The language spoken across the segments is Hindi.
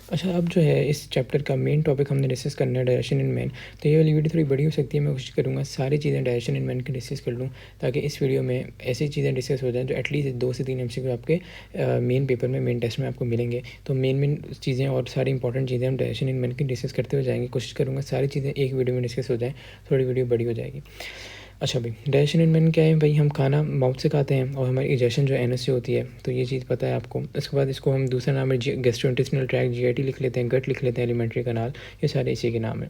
अच्छा, अब जो है इस चैप्टर का मेन टॉपिक हमने डिस्कस करना है डाइजेशन इन मैन। तो ये वाली वीडियो थोड़ी बड़ी हो सकती है, मैं कोशिश करूँगा सारी चीज़ें डाइजेशन इन मैन की डिस्कस कर लूँ, ताकि इस वीडियो में ऐसी चीज़ें डिस्कस हो जाएँ जो एटलीस्ट 2 से 3 MCQ आपके मेन पेपर में, मेन टेस्ट में आपको मिलेंगे। तो मेन चीज़ें और सारी इंपॉर्टेंट चीज़ें हम डाइजेशन इन मैन की डिस्कस करते हुए जाएंगे। कोशिश करूँगा सारी चीज़ें एक वीडियो में डिस्कस हो जाएँ, थोड़ी वीडियो बड़ी हो जाएगी। अच्छा भाई, डाइजेशन इन मैन क्या है भाई? हम खाना माउथ से खाते हैं और हमारी डाइजेशन जो है एनएस से होती है, तो ये चीज़ पता है आपको। इसके बाद इसको हम दूसरा नाम है गैस्ट्रोइंटेस्टिनल ट्रैक्ट, GIT लिख लेते हैं, गट लिख लेते हैं, एलिमेंट्री कनाल, ये सारे इसी के नाम है।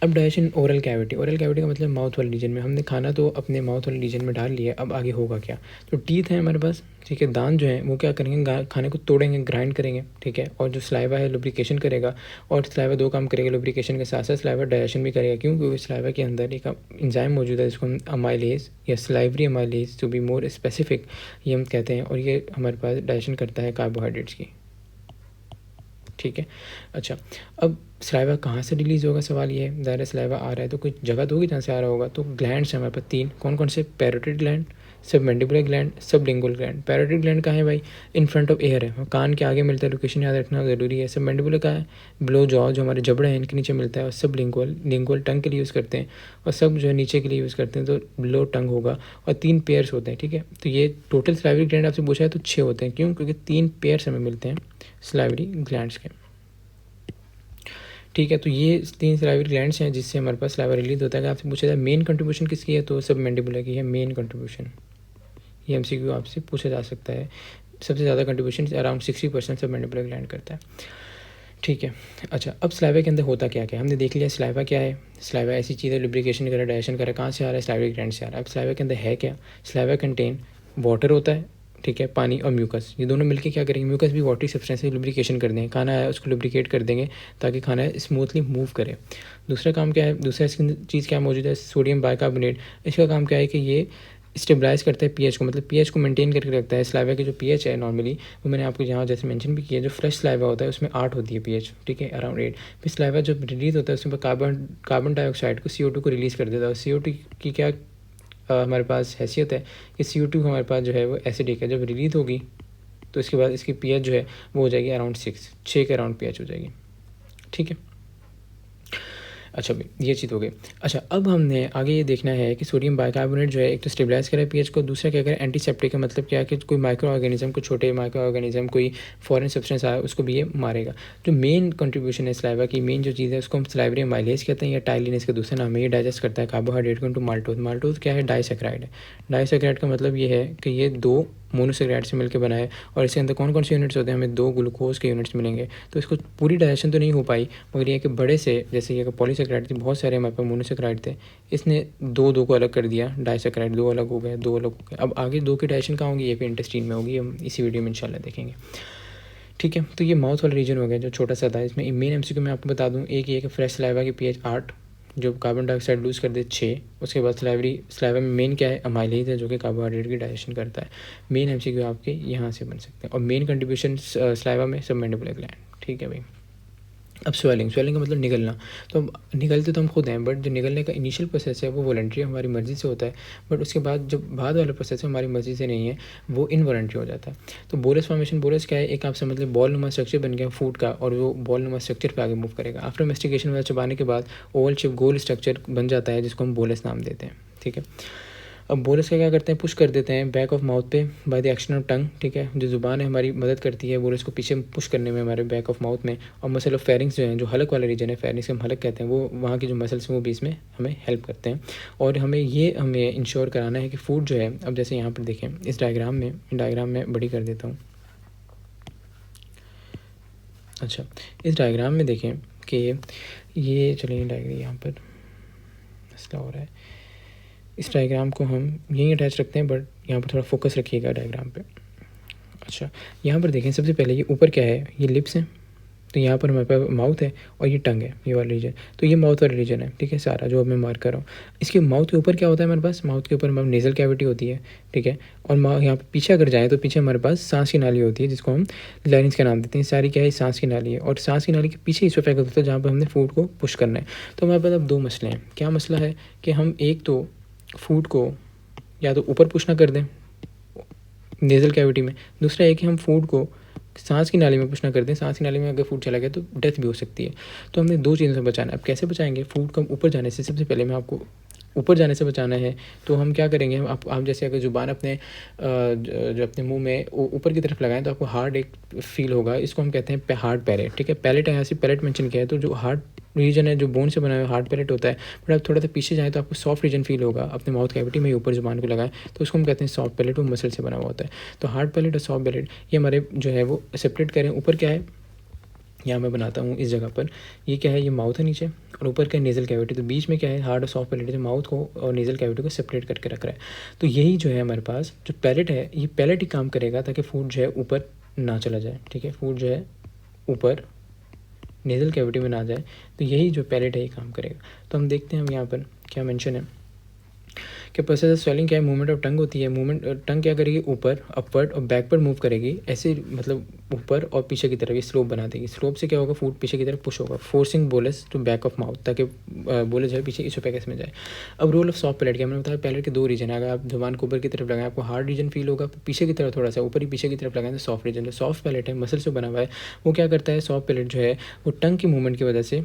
अब digestion oral cavity, oral cavity का मतलब माउथ वाले रीजन में। हमने खाना तो अपने माउथ वाले रीजन में डाल लिया, अब आगे होगा क्या? तो टीथ है हमारे पास, ठीक है। दांत जो है वो क्या करेंगे, खाने को तोड़ेंगे, ग्राइंड करेंगे, ठीक है। और जो स्लाइवा है लुब्रिकेशन करेगा, और स्लाइवा 2 काम करेगा, लुब्रिकेशन के साथ साथ स्लाइवा डाइजेशन भी करेगा। क्यों? क्योंकि स्लाइवा के अंदर एक एंजाइम मौजूद है जिसको हम अमाइलेज या salivary amylase to be more specific, ये हम कहते हैं। और ये हमारे पास डाइजेशन करता है कार्बोहाइड्रेट्स की, ठीक है। अच्छा, अब स्लाइवा कहाँ से रिलीज़ होगा? सवाल ये है। ज़ाहिर है स्लाइवा आ रहा है तो कुछ जगह तो होगी जहाँ से आ रहा होगा। तो ग्लैंड्स हैं हमारे पास 3, कौन कौन से? Parotid gland, submandibular gland, sublingual gland. Parotid gland कहाँ है भाई? इन फ्रंट ऑफ एयर है, कान के आगे मिलता है, लोकेशन याद रखना ज़रूरी है। सबमैंडिबुलर कहाँ है? बिलो जॉ, जो हमारे जबड़े हैं इनके नीचे मिलता है। और सबलिंगुअल, लिंगुअल टंग के लिए यूज़ करते हैं, और सब जो है नीचे के लिए यूज़ करते हैं, तो बिलो टंग होगा। और 3 पेयर्स होते हैं, ठीक है। तो ये टोटल स्लाइवरी ग्लैंड आपसे पूछा है तो 6 होते हैं। क्यों? क्योंकि 3 पेयर्स हमें मिलते हैं स्लाइवरी ग्लैंड्स के, ठीक है। तो ये 3 स्लाइवरी ग्लैंड्स हैं जिससे हमारे पास स्लाइवा रिलीज होता है। अगर आपसे पूछा जाए मेन कंट्रीब्यूशन किसकी है, तो सब मैंडिबुलर की है मेन कंट्रीब्यूशन। ये MCQ आपसे पूछा जा सकता है। सबसे ज़्यादा कंट्रीब्यूशन अराउंड 60% सब मैंडिबुलर ग्लैंड करता है, ठीक है। अच्छा, अब स्लाइवा के अंदर होता क्या क्या हमने देख लिया। स्लाइवा क्या है? स्लाइवा ऐसी चीज़ है, लुब्रिकेशन करे, डाइजेशन करे। कहाँ से आ रहा है? स्लाइवरी ग्लैंड से आ रहा है। अब स्लाइवा के अंदर है क्या? स्लाइवा कंटेन वाटर होता है, ठीक है, पानी और म्यूकस, ये दोनों मिलके क्या करेंगे? म्यूकस भी वाटरी सब्सटेंस से लुब्रिकेशन कर देंगे। खाना आया उसको लुब्रिकेट कर देंगे ताकि खाना स्मूथली मूव करे। दूसरा काम क्या है? दूसरा इसकी चीज़ क्या मौजूद है? Sodium bicarbonate. इसका काम क्या है कि ये स्टेबलाइज करता है पीएच को, मतलब पीएच को मेंटेन करके रखता है। स्लाइवा की जो पीएच है नॉर्मली, वो मैंने आपको यहाँ जैसे मेंशन भी किया, जो फ्रेश स्लाइवा होता है उसमें 8 होती है पीएच, ठीक है, अराउंड 8। फिर स्लाइवा जब रिलीज होता है उसमें कार्बन डाइऑक्साइड को, CO2 को रिलीज़ कर देता है। और CO2 की क्या हमारे पास हैसियत है कि CO2 हमारे पास जो है वो एसिडिक है। जब रिलीज होगी तो इसके बाद इसकी पीएच जो है वो हो जाएगी अराउंड 6 के अराउंड पीएच हो जाएगी, ठीक है। अच्छा भाई, ये चीज़ हो गई। अच्छा, अब हमने आगे ये देखना है कि सोडियम बाइकार्बोनेट जो है एक तो स्टेबलाइज करे पीएच को, दूसरा क्या करे? एंटीसेप्टिक का मतलब क्या है कि कोई माइक्रो ऑर्गेनिज्म, कोई छोटे माइक्रो ऑर्गेनिज्म, कोई फॉरेन सब्सटेंस आया उसको भी ये मारेगा। जो मेन कंट्रीब्यूशन है स्लाइवा की, मेन जो चीज़ है उसको हम स्लाइवरी माइलेज कहते हैं, या टाइलिनेस का दूसरा नाम है। ये डाइजेस्ट करता है कार्बोहाइड्रेट को इनटू माल्टोज। माल्टोज क्या है? डाइसेक्राइड है। डाइसेक्राइड का मतलब ये है कि ये 2 मोनोसेक्राइड से मिलकर बना है, और इसके अंदर कौन कौन से यूनिट्स होते हैं? हमें 2 ग्लूकोज के यूनिट्स मिलेंगे। तो इसको पूरी डाइजेशन तो नहीं हो पाई, मगर ये कि बड़े से, जैसे ये पॉलीसेक्राइड थे, बहुत सारे हमारे पास मोनोसेक्राइड थे, इसने 2 को अलग कर दिया, डाइसेक्राइड 2 अलग हो गए, 2 अलग हो गए। अब आगे 2 की डाइजेशन कहाँ होगी? ये भी इंटेस्टाइन में होगी, हम इसी वीडियो में इंशाल्लाह देखेंगे, ठीक है। तो ये माउथ वाला रीजन हो गया जो छोटा सा था। इसमें मेन MCQ मैं आपको बता दूँ, एक ये कि फ्रेश स्लाइवा की पीएच 8, जो कार्बन डाइऑक्साइड लूज़ कर दे 6। उसके बाद स्लाइवा में मेन क्या है? अमाइलेज है, जो कि कार्बोहाइड्रेट की डाइजेशन करता है। मेन MCQ आपके यहाँ से बन सकते हैं। और मेन कंट्रीब्यूशन स्लाइवा में सब मैंडिबुलर ग्लैंड, ठीक है भाई। अब स्वेलिंग का मतलब निगलना। तो निगलते तो हम खुद हैं, बट जो निगलने का इनिशियल प्रोसेस है वो वॉलंटरी हमारी मर्ज़ी से होता है, बट उसके बाद जो बाद वाला प्रोसेस है हमारी मर्ज़ी से नहीं है, वो इनवॉलंटरी हो जाता है। तो बोरस फॉर्मेशन, बोरस क्या है? एक आप समझ लें बॉल नुमा स्ट्रक्चर बन गया फूड का, और वो बॉल नुमा स्ट्रक्चर पे आगे मूव करेगा। आफ्टर मेस्टिकेशन वगैरह चबाने के बाद ओवल शेप गोल स्ट्रक्चर बन जाता है, जिसको हम बोलस नाम देते हैं, ठीक है। अब बोरस का क्या करते हैं? पुश कर देते हैं बैक ऑफ माउथ पे by the action of tongue, ठीक है। जो ज़ुबान है हमारी मदद करती है बोरस को पीछे पुश करने में हमारे बैक ऑफ माउथ में। और मसल ऑफ फेरिंग्स जो है, जो हलक वाला रीजन है, फेरिंग्स हम हलक कहते हैं, वो वहाँ की जो मसल्स हैं वो भी इसमें हमें हेल्प करते हैं। और हमें इंश्योर कराना है कि फूड जो है, अब जैसे यहाँ पर देखें इस डायग्राम में बड़ी कर देता हूँ। अच्छा, इस डायग्राम में देखें कि ये चलिए डायग्राम यहाँ पर मसला हो रहा है। इस डायग्राम को हम यहीं अटैच रखते हैं, बट यहाँ पर थोड़ा फोकस रखिएगा डायग्राम पे। अच्छा, यहाँ पर देखें सबसे पहले ये ऊपर क्या है? ये लिप्स हैं, तो यहाँ पर हमारे पास माउथ है, और ये टंग है, ये वाला रीजन। तो ये माउथ वाला रीजन है, ठीक है, सारा जो अब मैं मार्क कर रहा हूँ। इसके माउथ के ऊपर क्या होता है हमारे पास? माउथ के ऊपर हमारे नेज़ल कैविटी होती है, ठीक है। और यहाँ पर पीछे अगर जाएँ तो पीछे हमारे पास सांस की नाली होती है, जिसको हम लैरिंक्स का नाम देते हैं। सारी क्या है? सांस की नाली है, और सांस की नाली के पीछे इसोफेगस होता है, जहाँ पर हमने फूड को पुश करना है। तो हमारे पास अब 2 मसले हैं। क्या मसला है? कि हम एक तो फूड को या तो ऊपर पुश ना कर दें नेज़ल कैविटी में, दूसरा है कि हम फूड को सांस की नाली में पुश ना कर दें। सांस की नाली में अगर फूड चला गया तो डेथ भी हो सकती है। तो हमने 2 चीज़ों से बचाना है। अब कैसे बचाएंगे? फूड को ऊपर जाने से सबसे पहले मैं आपको ऊपर जाने से बचाना है तो हम क्या करेंगे, हम आप जैसे अगर ज़ुबान अपने जो अपने मुंह में ऊपर की तरफ लगाएं तो आपको हार्ड एक फील होगा। इसको हम कहते हैं हार्ड पैलेट, ठीक है। पैलेट यहाँ से पैलेट मेंशन किया है, तो जो हार्ड रीजन है जो बोन से बना हुआ हार्ड पैलेट होता है, बट आप थोड़ा सा पीछे जाएँ तो आपको सॉफ्ट रीजन फील होगा अपने माउथ कैविटी में ऊपर ज़ुबान को लगाएं तो उसको हम कहते हैं सॉफ्ट पैलेट, वो मसल से बना हुआ होता है। तो हार्ड पैलेट और सॉफ्ट पैलेट ये हमारे जो है वो सेपरेट करें। ऊपर क्या है, यहाँ मैं बनाता हूँ इस जगह पर, ये क्या है, ये माउथ है नीचे और ऊपर का नेज़ल कैविटी, तो बीच में क्या है, हार्ड और सॉफ्ट पैलेट जो माउथ को और नेज़ल कैविटी को सेपरेट करके रख रहा है। तो यही जो है हमारे पास जो पैलेट है, ये पैलेट ही काम करेगा ताकि फूड जो है ऊपर ना चला जाए, ठीक है। फूड जो है ऊपर नेज़ल कैविटी में ना जाए, तो यही जो पैलेट है ये काम करेगा। तो हम देखते हैं हम यहाँ पर क्या मेंशन है कि प्रोसेस स्वेलिंग क्या है, मूवमेंट ऑफ टंग होती है। मूवमेंट टंग क्या करेगी, ऊपर अपवर्ड और बैकवर्ड मूव करेगी, ऐसे मतलब ऊपर और पीछे की तरफ ये स्लोप बना देगी। स्लोप से क्या होगा, फूड पीछे की तरफ पुश होगा, forcing bolus to back of mouth, ताकि बोलस जो है पीछे इसोफेगस में जाए। अब रोल ऑफ सॉफ्ट पैलेट क्या, मैंने बताया पैलेट के 2 रीजन है। अगर आप जुबान को ऊपर की तरफ लगाएं आपको हार्ड रीजन फील होगा, पीछे की तरफ थोड़ा सा ऊपर ही पीछे की तरफ लगाएं तो सॉफ्ट रीजन। जो सॉफ्ट पैलेट है मसल से बना हुआ है, वो क्या करता है, सॉफ्ट पैलेट जो है वो टंग की मूवमेंट की वजह से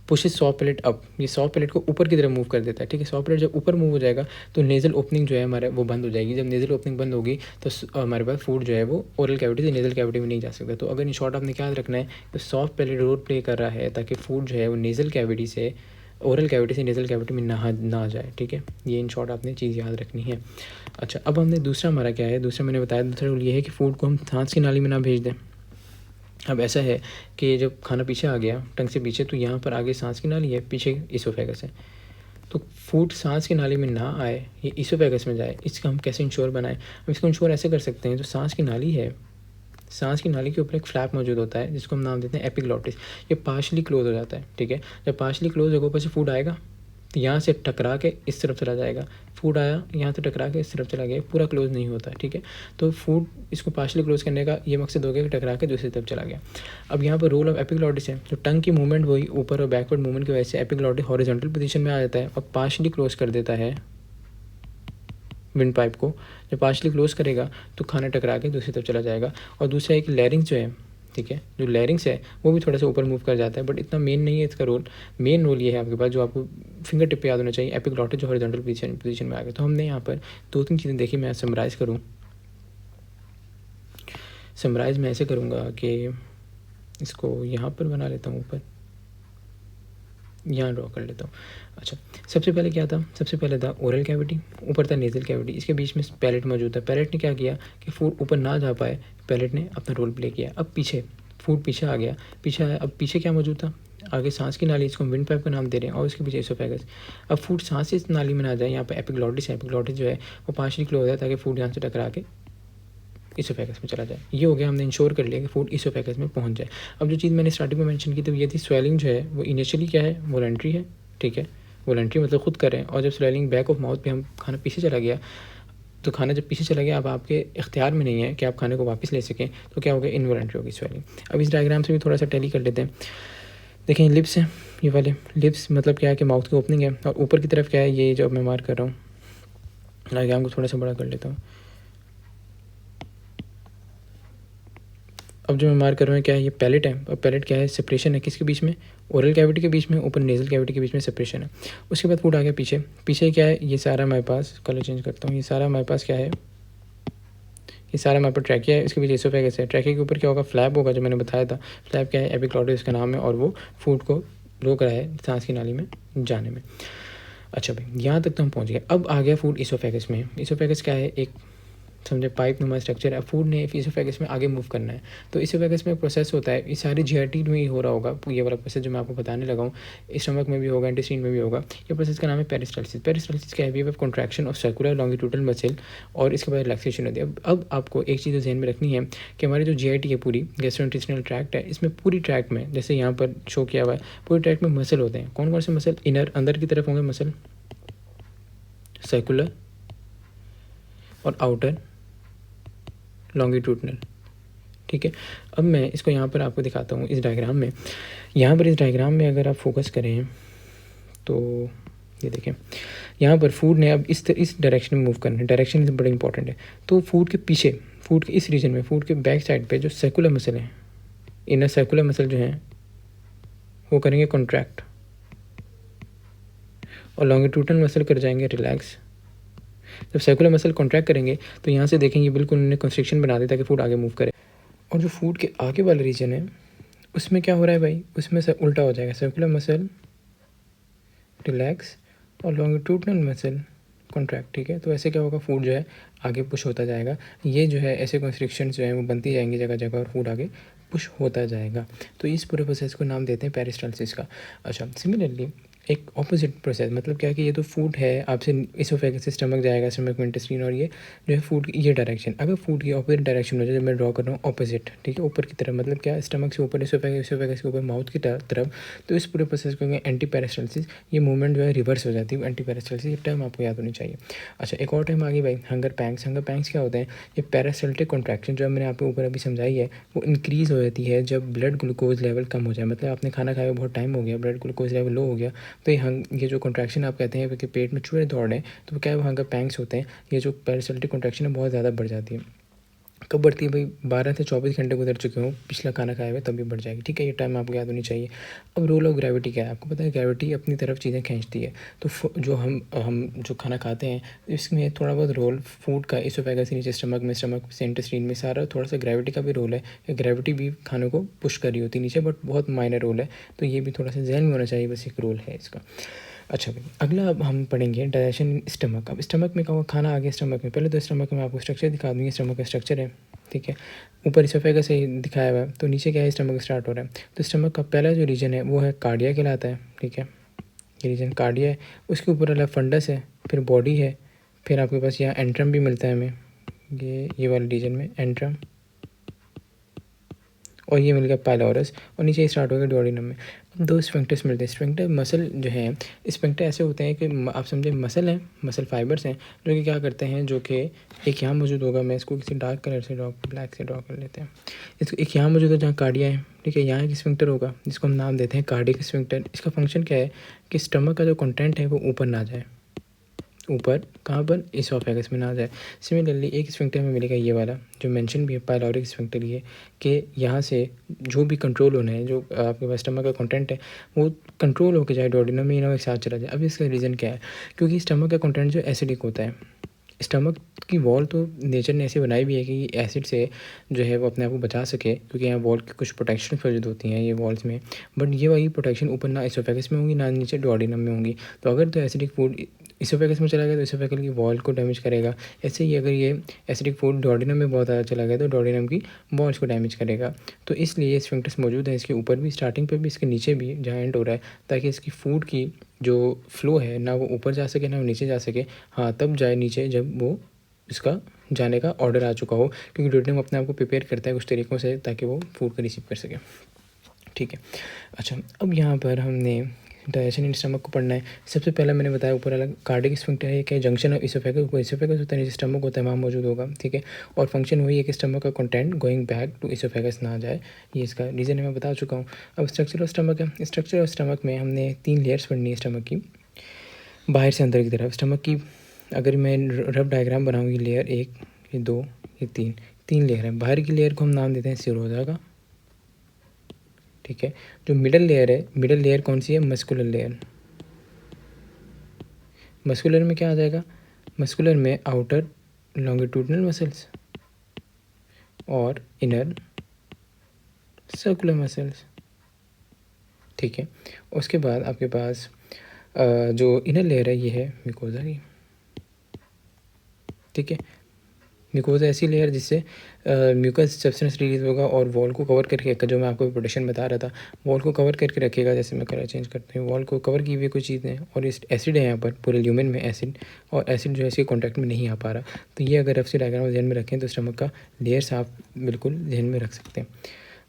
पुशेस सॉफ्ट पैलेट अप, ये सॉफ्ट पैलेट को ऊपर की तरफ मूव कर देता है, ठीक है। सॉफ्ट पैलेट जब ऊपर मूव हो जाएगा तो नेज़ल ओपनिंग जो है हमारे वो बंद हो जाएगी। जब नेज़ल ओपनिंग बंद होगी तो हमारे पास फूड जो है वो ओरल कैविटी से नेज़ल कैविटी में नहीं जा सकता। तो अगर इन शॉर्ट आपने क्या याद रखना है, तो सॉफ्ट पैलेट रोल प्ले कर रहा है ताकि फूड जो है वो नेज़ल कैविटी से ओरल कैविटी से नेज़ल कैविटी में ना जाए, ठीक है। ये इन शॉर्ट आपने चीज़ याद रखनी है। अच्छा, अब हमने दूसरा हमारा क्या है, दूसरा मैंने बताया, दूसरा रूल ये है कि फूड को हम सांस की नाली में ना भेज दें। अब ऐसा है कि जब खाना पीछे आ गया टंग से पीछे, तो यहाँ पर आगे सांस की नाली है, पीछे इसोफेगस है, तो फूड सांस की नाली में ना आए, ये इसोफेगस में जाए। इसका हम कैसे इंश्योर बनाएं, हम इसको इंश्योर ऐसे कर सकते हैं, जो सांस की नाली है, सांस की नाली के ऊपर एक फ्लैप मौजूद होता है जिसको हम नाम देते हैं एपिग्लॉटिस। ये पार्शली क्लोज हो जाता है, ठीक है। जब पार्शली क्लोज होगा ऊपर से फूड आएगा तो यहाँ से टकरा के इस तरफ चला जाएगा, फूड आया यहाँ से टकरा के इस तरफ चला गया, पूरा क्लोज नहीं होता है, ठीक है। तो फूड इसको पार्शली क्लोज करने का ये मकसद हो गया कि टकरा के दूसरी तरफ चला गया। अब यहाँ पर रोल ऑफ एपिग्लॉटिस है, तो टंग की मूवमेंट वही ऊपर और बैकवर्ड मूवमेंट की वजह से एपिग्लॉटिस हॉरिजॉन्टल पोजीशन में आ जाता है और पार्शली क्लोज कर देता है विंड पाइप को। जब पार्शली क्लोज करेगा तो खाना टकरा के दूसरी तरफ चला जाएगा। और दूसरा एक लैरिंग्स जो है, ठीक है, जो लैरिंग्स है वो भी थोड़ा सा ऊपर मूव कर जाता है, बट इतना मेन नहीं है इसका रोल। मेन रोल ये है आपके पास जो आपको फिंगर टिप पे याद होना चाहिए, एपिग्लॉटिस जो हॉरिजॉन्टल पोजीशन में आ गया। तो हमने यहाँ पर 2-3 चीज़ें देखी, मैं समराइज़ करूँ, समराइज़ मैं ऐसे करूँगा कि इसको यहाँ पर बना लेता हूँ, ऊपर यहाँ ड्रॉ कर लेता हूँ। अच्छा, सबसे पहले क्या था, सबसे पहले था ओरल कैविटी, ऊपर था नेज़ल कैविटी, इसके बीच में पैलेट मौजूद था। पैलेट ने क्या किया कि फूड ऊपर ना जा पाए, पैलेट ने अपना रोल प्ले किया। अब पीछे फूड पीछे आ गया, पीछे आया, अब पीछे क्या मौजूद था, आगे सांस की नाली, इसको हम विंड पाइप का नाम दे रहे हैं, और इसके पीछे इसोफेगस। अब फूड सांस इस नाली में ना जाए, यहाँ पर एपिग्लॉटिस है, एपिग्लॉटिस जो है वो पार्शली क्लोज है ताकि फूड यहाँ से टकरा के इसोफेगस में चला जाए। ये हो गया, हमने इंश्योर कर लिया कि फूड इसोफेगस में पहुंच जाए। अब जो चीज़ मैंने स्टार्टिंग में मेंशन की थी ये थी, स्वेलिंग जो है वो इनिशियली क्या है, वॉलंटरी है, ठीक है। वॉलंटरी मतलब खुद करें, और जब स्वेलिंग बैक ऑफ माउथ पे हम खाना पीछे चला गया, तो खाना जब पीछे चला गया अब आपके इख्तियार में नहीं है कि आप खाने को वापस ले सकें, तो क्या होगा, इनवॉलंटरी होगी स्वेलिंग। अब इस डायग्राम से भी थोड़ा सा टैली कर लेते हैं। देखें लिप्स है, ये वाले लिप्स मतलब क्या है कि माउथ की ओपनिंग है, और ऊपर की तरफ क्या है, ये जो मैं मार्क कर रहा हूँ, डायग्राम को थोड़ा सा बड़ा कर लेता हूँ। अब जो मैं मार्क कर रहा हूँ क्या है, ये पैलेट है, और पैलेट क्या है, सेपरेशन है किसके बीच में, ओरल कैविटी के बीच में, ऊपर नेज़ल कैविटी के बीच में सेपरेशन है। उसके बाद फूड आ गया पीछे, पीछे क्या है, ये सारा हमारे पास, कलर चेंज करता हूँ, ये सारा हमारे पास क्या है, ये सारा हमारे पास ट्रैकिया है, इसके पीछे इसोफेगस है। ट्रैकिया के ऊपर क्या होगा, फ्लैप होगा, जो मैंने बताया था। फ्लैप क्या है, एपिग्लॉटिस का नाम है, और वो फूड को रोक रहा है सांस की नाली में जाने में। अच्छा भाई, यहाँ तक तो हम पहुँच गए। अब आ गया फूड इसोफेगस में। इसोफेगस क्या है, एक समझे पाइप नुमा स्ट्रक्चर है। फूड ने इसोफेगस में आगे मूव करना है, तो इसोफेगस में प्रोसेस होता है, ये सारे जीआरटी में ही हो रहा होगा, ये वाला प्रोसेस जो मैं आपको बताने लगा हूँ, स्टमक में भी होगा, इंटेस्टाइन में भी होगा। ये प्रोसेस का नाम है पेरिस्टाल्सिस। पेरिस्टाल्सिस क्या है, वे contraction of circular longitudinal muscle, और इसके बाद रिलैक्सेशन होती है। अब आपको एक चीज़ ध्यान में रखनी है कि हमारी जो जीआरटी है पूरी, गैस्ट्रोइंटेस्टाइनल ट्रैक्ट है, इसमें पूरी ट्रैक्ट में, जैसे यहाँ पर शो किया हुआ है, पूरी ट्रैक्ट में मसल होते हैं। कौन कौन से मसल, इनर अंदर की तरफ होंगे मसल, सर्कुलर और आउटर लॉन्गिट्यूडनल, ठीक है। अब मैं इसको यहाँ पर आपको दिखाता हूँ इस डायग्राम में। यहाँ पर इस डायग्राम में अगर आप फोकस करें तो ये देखें, यहाँ पर फूड ने अब इस डायरेक्शन में मूव करना है। डायरेक्शन बड़ा इंपॉर्टेंट है। तो फूड के पीछे, फूड के इस रीजन में, फूड के बैक साइड पे जो सर्कुलर मसल हैं, इनर सर्कुलर मसल जो हैं वो करेंगे कॉन्ट्रैक्ट और लॉन्गिट्यूडनल मसल कर जाएंगे रिलैक्स। जब सर्कुलर मसल कॉन्ट्रैक्ट करेंगे तो यहाँ से देखेंगे बिल्कुल उन्होंने कंस्ट्रिक्शन बना दी ताकि फूड आगे मूव करे। और जो फूड के आगे वाला रीजन है उसमें क्या हो रहा है भाई, उसमें से उल्टा हो जाएगा, सर्कुलर मसल रिलैक्स और लॉन्गिट्यूडनल मसल कॉन्ट्रैक्ट। ठीक है, तो ऐसे क्या होगा, फूड जो है आगे पुश होता जाएगा। ये जो है ऐसे कंस्ट्रिक्शन जो है वो बनती जाएंगी जगह जगह और फूड आगे पुश होता जाएगा। तो इस पूरे प्रोसेस को नाम देते हैं पेरिस्टालसिस का। अच्छा, सिमिलरली एक ऑपोजिट प्रोसेस, मतलब क्या कि ये तो फूड है आपसे इसोफेगस से स्टमक जाएगा, स्टमक में इंटेस्टाइन, और ये जो है फूड की ये डायरेक्शन, अगर फूड की ऑपोजिट डायरेक्शन में, जब मैं ड्रॉ कर रहा हूँ ऑपोजिट, ठीक है, ऊपर की तरफ, मतलब क्या, स्टमक से ऊपर इसोफेगस, इसोफेगस के ऊपर माउथ की तरफ, तो इस पूरे प्रोसेस को एंटी पेरिस्टालसिस, ये मूवमेंट जो है रिवर्स हो जाती है। एंटी पेरिस्टालसिस ये टर्म आपको याद होनी चाहिए। अच्छा, एक और टर्म आ गई भाई, हंगर पैंग्स। हंगर पैंग्स क्या होते हैं, ये पेरिस्टाल्टिक कॉन्ट्रैक्शन जो मैंने आपको ऊपर अभी समझाई है वो इंक्रीज़ हो जाती है जब ब्लड ग्लूकोज लेवल कम हो जाए। मतलब आपने खाना खाया बहुत टाइम हो गया, ब्लड ग्लूकोज लेवल लो हो गया, तो ये जो कॉन्ट्रैक्शन आप कहते हैं कि पेट में चूहे दौड़ रहे हैं, तो क्या है, वो हंगर पैंग्स होते हैं। ये जो पेरिस्टाल्टिक कॉन्ट्रैक्शन है बहुत ज़्यादा बढ़ जाती है। कब बढ़ती है भाई, 12 से 24 घंटे गुजर चुके हों पिछला खाना खाया हुआ तभी बढ़ जाएगी। ठीक है, ये टाइम आपको याद होनी चाहिए। अब रोल ऑफ ग्रेविटी क्या है, आपको पता है ग्रेविटी अपनी तरफ चीज़ें खींचती है। तो जो हम जो खाना खाते हैं इसमें थोड़ा बहुत रोल फूड का, इसोफेगस से नीचे स्टमक में, स्टमक से इंटेस्टाइन में, सारा थोड़ा सा ग्रेविटी का भी रोल है। ग्रेविटी भी खाने को पुश कर रही होती है नीचे, बट बहुत माइनर रोल है। तो ये भी थोड़ा सा जहन में होना चाहिए, बस एक रोल है इसका। अच्छा भाई, अगला अब हम पढ़ेंगे डाइजेशन इन स्टमक। अब स्टमक में क्या, खाना आ गया स्टमक में, पहले तो स्टमक में आपको स्ट्रक्चर दिखा दूँगी। स्टमक का स्ट्रक्चर है, ठीक है, ऊपर इसोफेगस से दिखाया हुआ है, तो नीचे क्या है, स्टमक स्टार्ट हो रहा है। तो स्टमक का पहला जो रीजन है वो है कार्डिया कहलाता है। ठीक है, ये रीजन कार्डिया है। उसके ऊपर वाला फंडस है, फिर बॉडी है, फिर आपके पास यहाँ एंट्रम भी मिलता है हमें, ये वाले रीजन में एंट्रम, और ये मिल गया पाइलोरस, और नीचे स्टार्ट हो गया डुओडेनम में। अब दो स्फिंक्टर्स मिलते हैं। स्फिंक्टर मसल जो है, स्फिंक्टर ऐसे होते हैं कि आप समझे मसल हैं, मसल फाइबर्स हैं, जो कि क्या करते हैं, जो कि एक यहाँ मौजूद होगा, मैं इसको किसी डार्क कलर से ब्लैक से ड्रॉ कर लेते हैं। इसको एक यहाँ मौजूद है जहाँ कार्डिया है, ठीक है, यहाँ एक स्फिंक्टर होगा जिसको हम नाम देते हैं कार्डियक स्फिंक्टर। इसका फंक्शन क्या है कि स्टमक का जो कंटेंट है वो ऊपर ना जाए, ऊपर कहाँ पर, इसोफेगस में ना जाए। सिमिलरली एक स्फिंक्टर में मिलेगा ये वाला जो मेंशन भी है, पाइलोरिक स्फिंक्टर, ये कि यहाँ से जो भी कंट्रोल होना है, जो आपके स्टमक का कंटेंट है वो कंट्रोल होकर जाए, डुओडेनम में ना एक साथ चला जाए। अब इसका रीज़न क्या है, क्योंकि स्टमक का कंटेंट जो एसिडिक होता है, स्टमक की वॉल तो नेचर ने ऐसी बनाई भी है कि एसिड से जो है वो अपने आप को बचा सके, क्योंकि यहाँ वॉल की कुछ प्रोटेक्शन मौजूद होती हैं ये वॉल्स में, बट ये वाली प्रोटेक्शन ऊपर ना इसोफेगस में होंगी ना नीचे डुओडेनम में होंगी। तो अगर तो एसिडिक फूड इसोफेगस में चला गया तो इसोफेगल की वॉल को डैमेज करेगा। ऐसे ही अगर ये एसिडिक फूड डुओडेनम में बहुत ज़्यादा चला गया तो डुओडेनम की वॉल्स को डैमेज करेगा। तो इसलिए ये स्फिंक्टर्स मौजूद है इसके ऊपर भी, स्टार्टिंग पर भी, इसके नीचे भी जहाँ एंड हो रहा है, ताकि इसकी फूड की जो फ्लो है ना वो ऊपर जा सके ना वो नीचे जा सके। हाँ, तब जाए नीचे जब वो इसका जाने का ऑर्डर आ चुका हो, क्योंकि डुओडेनम अपने आप को प्रिपेयर करता है कुछ तरीक़ों से ताकि वो फूड को रिसीव कर सके। ठीक है, अच्छा, अब यहाँ पर हमने डाइजेशन इन स्टमक को पढ़ना है। सबसे पहले मैंने बताया ऊपर अलग कार्डियक स्फिंक्टर है, क्या जंक्शन ऑफ इसोफेगस, ऊपर इसोफेगस होता है नीचे स्टमक होता है, वहाँ मौजूद होगा। ठीक है, और फंक्शन वही है कि स्टमक का content going back to oesophagus ना जाए, ये इसका रीज़न है, मैं बता चुका हूँ। अब स्ट्रक्चर ऑफ स्टमक है। स्ट्रक्चर ऑफ स्टमक में हमने 3 लेयर्स पढ़नी है स्टमक की, बाहर से अंदर की तरफ। स्टमक की अगर मैं रफ डायग्राम बनाऊँगी, लेयर 1, ये 2, ये 3 लेयर है। बाहर की लेयर को हम नाम देते हैं सिरोजा का। ठीक है, जो मिडल लेयर है, मिडल लेयर कौन सी है, मस्कुलर लेयर। मस्कुलर में क्या आ जाएगा, मस्कुलर में आउटर लॉन्गिट्यूडनल मसल्स और इनर सर्कुलर मसल्स। ठीक है, उसके बाद आपके पास जो इनर लेयर है ये है म्यूकोजा की। ठीक है, म्यूकोजा ऐसी लेयर जिससे म्यूकस सब्सटेंस रिलीज होगा और वॉल को कवर करके, जो मैं आपको प्रोटेक्शन बता रहा था, वॉल को कवर करके रखेगा। जैसे मैं कलर चेंज करती हूँ, वॉल को कवर की हुई कुछ चीज़ें हैं, और इस एसिड है यहाँ पर पूरे ल्यूमेन में एसिड, और एसिड जो है इसके कॉन्टैक्ट में नहीं आ पा रहा। तो ये अगर रफ से डायग्राम ध्यान में रखें तो स्टमक का लेयर्स आप बिल्कुल ध्यान में रख सकते हैं।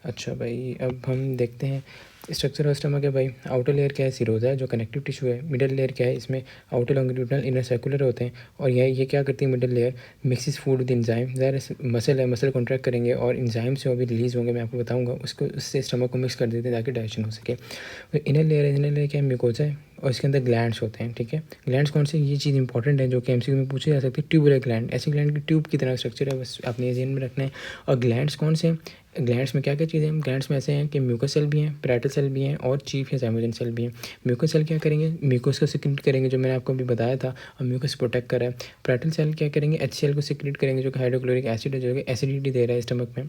अच्छा भाई, अब हम देखते हैं स्ट्रक्चर ऑफ स्टमक है भाई। आउटर लेयर क्या है, सिरोजा है जो कनेक्टिव टिश्यू है। मिडल लेयर क्या है, इसमें आउटर लॉन्गिट्यूडनल इनर सर्कुलर होते हैं। और ये क्या करती है middle layer, mixes food with enzyme. ज़ाहिर मसल है, मसल कॉन्ट्रैक्ट करेंगे और इंजाइम से अभी रिलीज़ होंगे, मैं आपको बताऊंगा, उसको उससे स्टमक को मिक्स कर देते हैं ताकि डाइजेशन हो सके। तो इनर लेयर है, इनर लेयर क्या है, म्यूकोजा है और इसके अंदर ग्लैंड्स होते हैं। ठीक है, ग्लैंड्स कौन से, ये चीज़ इंपॉर्टेंट है जो कि एमसीक्यू में पूछी जा सकती है। ट्यूबुलर ग्लैंड, ऐसी ग्लैंड की ट्यूब की तरह स्ट्रक्चर है, बस आपने ये ध्यान में रखना है। और ग्लैंड्स कौन से हैं, ग्लैंड्स में क्या क्या चीज़ें हैं, ग्लैंड्स में ऐसे हैं कि म्यूकस सेल भी हैं, पैराइटल सेल भी हैं और चीफ या ज़ाइमोजन सेल भी हैं। म्यूकस सेल क्या करेंगे, म्यूकस को सिक्रेट करेंगे जो मैंने आपको अभी बताया था, और म्यूकस प्रोटेक्ट कर रहा है। पैराइटल सेल क्या करेंगे, HCl को सिक्रेट करेंगे जो कि हाइड्रोक्लोरिक एसिड है, जो कि एसिडिटी दे रहा है स्टमक में।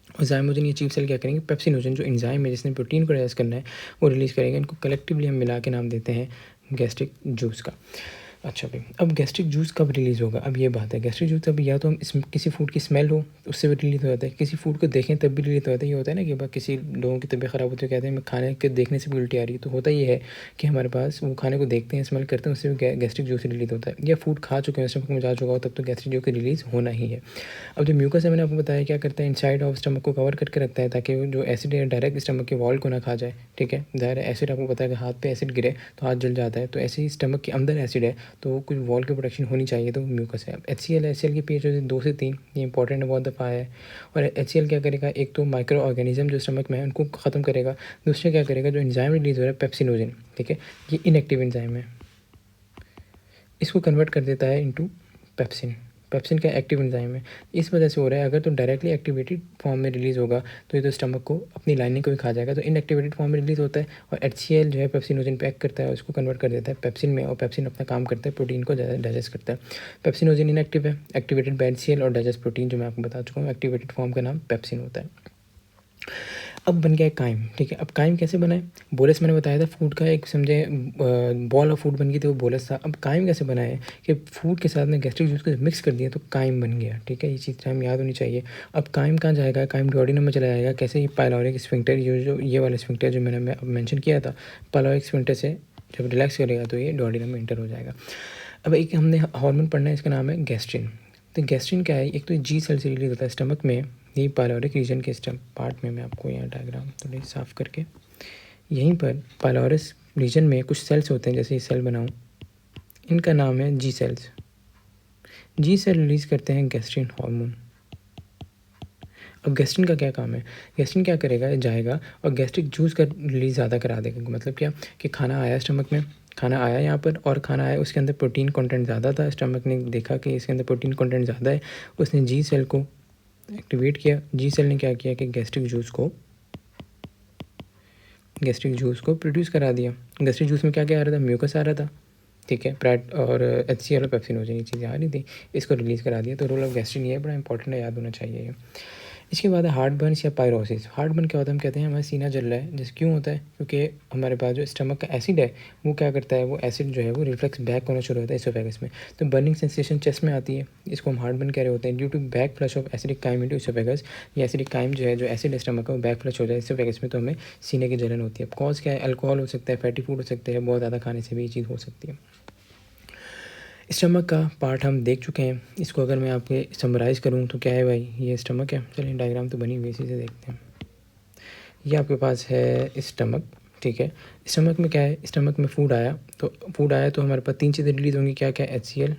और ज़ाइमोजन या चीफ सेल क्या करेंगे, पेप्सिनोजन जो एंजाइम है जिसने प्रोटीन को डाइजेस्ट करना है वो रिलीज़ करेंगे। इनको कलेक्टिवली हम मिला के नाम देते हैं गैस्ट्रिक जूस का। अच्छा भाई, अब गैस्ट्रिक जूस कब रिलीज़ होगा, अब ये बात है। गैस्ट्रिक जूस तब या तो हम किसी फूड की स्मेल हो उससे भी रिलीज़ हो जाता है, किसी फूड को देखें तब भी रिलीज़ हो जाता है। ये होता है ना कि भाई किसी लोगों की तबीयत ख़राब होती है, कहते हैं मैं खाने के देखने से भी उल्टी आ रही है, तो होता ये है कि हमारे पास वो खाने को देखते हैं, स्मेल करते हैं, उससे भी गैस्ट्रिक जूस रिलीज़ होता है। या फूड खा चुके हैं, स्टमक में जा चुका हो, तब तो गैस्ट्रिक जूस रिलीज़ होना ही है। अब जो म्यूकस है मैंने आपको बताया क्या करता है, इनसाइड ऑफ स्टमक को कवर करके रखता है ताकि वो जो एसिड है डायरेक्ट स्टमक के वॉल को ना खा जाए। ठीक है, ज़ाहिर है एसिड आपको पता है कि हाथ पे एसिड गिरे तो हाथ जल जाता है, तो ऐसे ही स्टमक के अंदर एसिड है तो कुछ वॉल की प्रोटेक्शन होनी चाहिए, तो म्यूकस है। अब HCl की पीएच होती है 2 से 3, ये इंपॉर्टेंट बहुत दफ़ा है। और HCl क्या करेगा, एक तो माइक्रो ऑर्गेनिज्म जो स्टमक में है उनको ख़त्म करेगा, दूसरे क्या करेगा, जो एंजाइम रिलीज़ हो रहा है पेप्सिनोजन, ठीक है, ये इनएक्टिव एंजाइम है, इसको कन्वर्ट कर देता है इनटू पेप्सिन। पेप्सिन का एक्टिव एंजाइम है, इस वजह से हो रहा है। अगर तो डायरेक्टली एक्टिवेटेड फॉर्म में रिलीज़ होगा तो ये तो स्टमक को अपनी लाइनिंग को भी खा जाएगा, तो इनएक्टिवेटेड फॉर्म में रिलीज़ होता है और HCl जो है पेप्सिनोजन पे एक्ट करता है, उसको कन्वर्ट कर देता है पेप्सिन में, और पेप्सिन अपना काम करता है, प्रोटीन को डाइजेस्ट करता है। पेप्सिनोजन इनएक्टिव है, एक्टिवेटेड बाय HCl और डाइजेस्ट प्रोटीन जो मैं आपको बता चुका हूँ, एक्टिवेटेड फॉर्म का नाम पेप्सिन होता है। अब बन गया है काइम। ठीक है, अब काइम कैसे बना है, बोलस मैंने बताया था फूड का एक समझे बॉल ऑफ फूड बन गई थी, वो बोलस था। अब काइम कैसे बना है कि फूड के साथ में गैस्ट्रिक जूस को मिक्स कर दिया तो काइम बन गया। ठीक है, ये चीज़ हमें याद होनी चाहिए। अब काइम कहाँ जाएगा, काइम डुओडेनम में चला जाएगा। कैसे, ये पाइलोरिक स्फिंक्टर, ये वाला स्फिंक्टर जो मैंने मेंशन किया था, पाइलोरिक स्फिंक्टर से जब रिलैक्स करेगा तो ये डुओडेनम में इंटर हो जाएगा। अब एक हमने हार्मोन पढ़ना है, इसका नाम है गैस्ट्रिन। तो गैस्ट्रिन क्या है, एक तो जी सेल से रिलीज होता है स्टमक में, ये पाइलोरिक रीजन के स्टम पार्ट में, मैं आपको यहाँ डायग्राम थोड़ी साफ करके, यहीं पर पाइलोरस रीजन में कुछ सेल्स होते हैं, जैसे ये सेल बनाऊँ, इनका नाम है जी सेल्स। जी सेल रिलीज़ करते हैं गैस्ट्रिन हार्मोन। अब गैस्ट्रिन का क्या काम है, गैस्ट्रिन क्या करेगा, जाएगा और गैस्ट्रिक जूस का रिलीज़ ज़्यादा करा देगा। मतलब क्या कि खाना आया स्टमक में, खाना आया यहाँ पर और खाना आया उसके अंदर प्रोटीन कंटेंट ज़्यादा था, स्टमक ने देखा कि इसके अंदर प्रोटीन कंटेंट ज़्यादा है, उसने जी सेल को एक्टिवेट किया। जी सेल ने क्या किया कि गैस्ट्रिक जूस को प्रोड्यूस करा दिया। गैस्ट्रिक जूस में क्या क्या आ रहा था, म्यूकस आ रहा था, ठीक है, प्रैट और HCl और पेप्सिनोजन, ये चीज़ें आ रही थी, इसको रिलीज़ करा दिया। तो रोल ऑफ गैस्ट्रिन ये बड़ा इंपॉर्टेंट है, याद होना चाहिए ये। इसके बाद है हार्ट बर्न्स या पायरोसिस। हार्ट बर्न क्या होता है, हम कहते हैं हमारा सीना जल रहा है, जैसे क्यों होता है, क्योंकि हमारे पास जो स्टमक का एसिड है वो क्या करता है, वो एसिड जो है वो रिफ्लेक्स बैक होना शुरू होता है इसोफेगस में, तो बर्निंग सेंसेशन चेस्ट में आती है, इसको हम हार्ट बर्न कह रहे होते हैं। Due to back flush of acidic chyme into oesophagus, ये एसिडिक काइम जो है, जो एसिड स्टमक का वो बैक फ्लश हो जाए इसोफेगस में, तो हमें सीने की जलन होती है। कॉज क्या है, अल्कोहल हो सकता है, फैटी फूड हो सकता है, बहुत ज़्यादा खाने से भी ये चीज़ हो सकती है। स्टमक का पार्ट हम देख चुके हैं, इसको अगर मैं आपके समराइज़ करूँ तो क्या है भाई, ये स्टमक है। चलिए डायग्राम तो बनी हुई, इसी से देखते हैं। ये आपके पास है स्टमक, ठीक है। स्टमक में क्या है, स्टमक में फूड आया, तो हमारे पास 3 चीज़ें रिलीज होंगी, क्या क्या, HCl,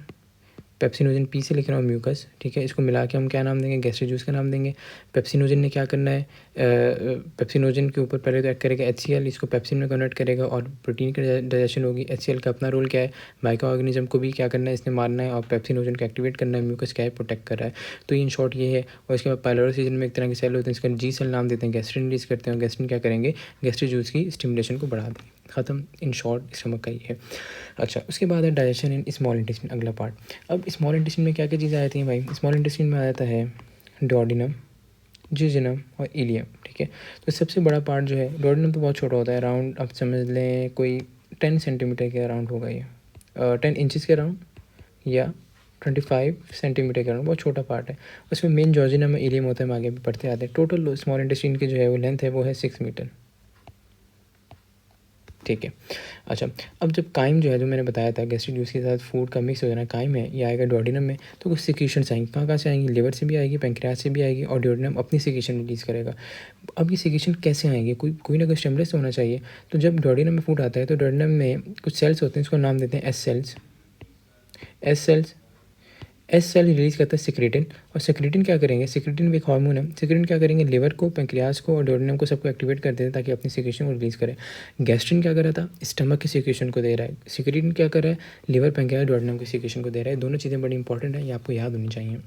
पेप्सिनोजन, पी से लिख रहा हूँ म्यूकस, ठीक है, इसको मिला के हम क्या नाम देंगे, गैस्ट्रिक जूस का नाम देंगे। पेप्सिनोजन ने क्या करना है, पेप्सिनोजन के ऊपर पहले तो एक्ट करेगा HCl, इसको पेप्सिन में कन्वर्ट करेगा और प्रोटीन की डाइजेशन होगी। HCl का अपना रोल क्या है, माइक्रो ऑर्गेनिज्म को भी क्या करना है, इसने मारना है, और पेप्सिनोजन को एक्टिवेट करना है। म्यूकस क्या है, प्रोटेक्ट कर रहा है। तो इन शॉर्ट ये है। और इसके बाद पाइलोरस रीजन में एक तरह के सेल होते हैं, इसका जी सेल नाम देते हैं, गैस्ट्रिन रिलीज करते हैं, और गैस्ट्रिन क्या करेंगे, गैस्ट्रिक जूस की स्टिमुलेशन को बढ़ा देंगे। ख़त्म, इन शॉर्ट स्टमक का ये है। अच्छा, उसके बाद है डाइजेशन इन स्मॉल इंटेस्टाइन, अगला पार्ट। अब स्मॉल इंटेस्टाइन में क्या क्या चीज़ें आ जाती हैं भाई, स्मॉल इंटेस्टाइन में आ जाता है डुओडेनम, जियोजेनम और इलियम, ठीक है। तो सबसे बड़ा पार्ट जो है डुओडेनम, तो बहुत छोटा होता है, अराउंड आप समझ लें कोई 10 सेंटीमीटर के अराउंड होगा ये, 10 इंचज़ के अराउंड या 25 सेंटीमीटर के अराउंड, बहुत छोटा पार्ट है। उसमें मेन जियोजेनम और इलियम होता है, हम आगे भी पढ़ते आते हैं। टोटल स्मॉल इंटेस्टाइन की जो है वो लेंथ है वो है 6 मीटर। ठीक है। अच्छा, अब जब काइम जो है, जो मैंने बताया था गैस्ट्रिक जूस के साथ फूड का मिक्स हो जाना काइम है, ये आएगा डुओडेनम में, तो कुछ सिक्रीशंस आएंगी। कहाँ कहाँ से आएंगी? लिवर से भी आएगी, पैंक्रियाज से भी आएगी, और डुओडेनम अपनी सिक्रीशन रिलीज़ करेगा। अब ये सिक्रीशन कैसे आएंगे? कोई कोई ना कोई स्टिमुलस होना चाहिए। तो जब डुओडेनम में फूड आता है तो डुओडेनम में कुछ सेल्स होते हैं, इसको नाम देते हैं S cells. S cells, S cell release करता है सिक्रेटिन, और सिक्रेटिन क्या करेंगे? सिक्रेटिन भी एक हार्मोन है। सिक्रेटिन क्या करेंगे? लिवर को, पैंक्रियाज को और डुओडेनम को सबको एक्टिवेट कर देते हैं ताकि अपनी सिक्रेशन को रिलीज करे। गैस्ट्रिन क्या कर रहा था? स्टमक की सिक्रेशन को दे रहा है। सिक्रेटिन क्या कर रहा है? लिवर, पैंक्रियाज, डुओडेनम की सिक्रेशन को दे रहा है। दोनों चीज़ें बड़ी इंपॉर्टेंट है, ये आपको याद होनी चाहिए।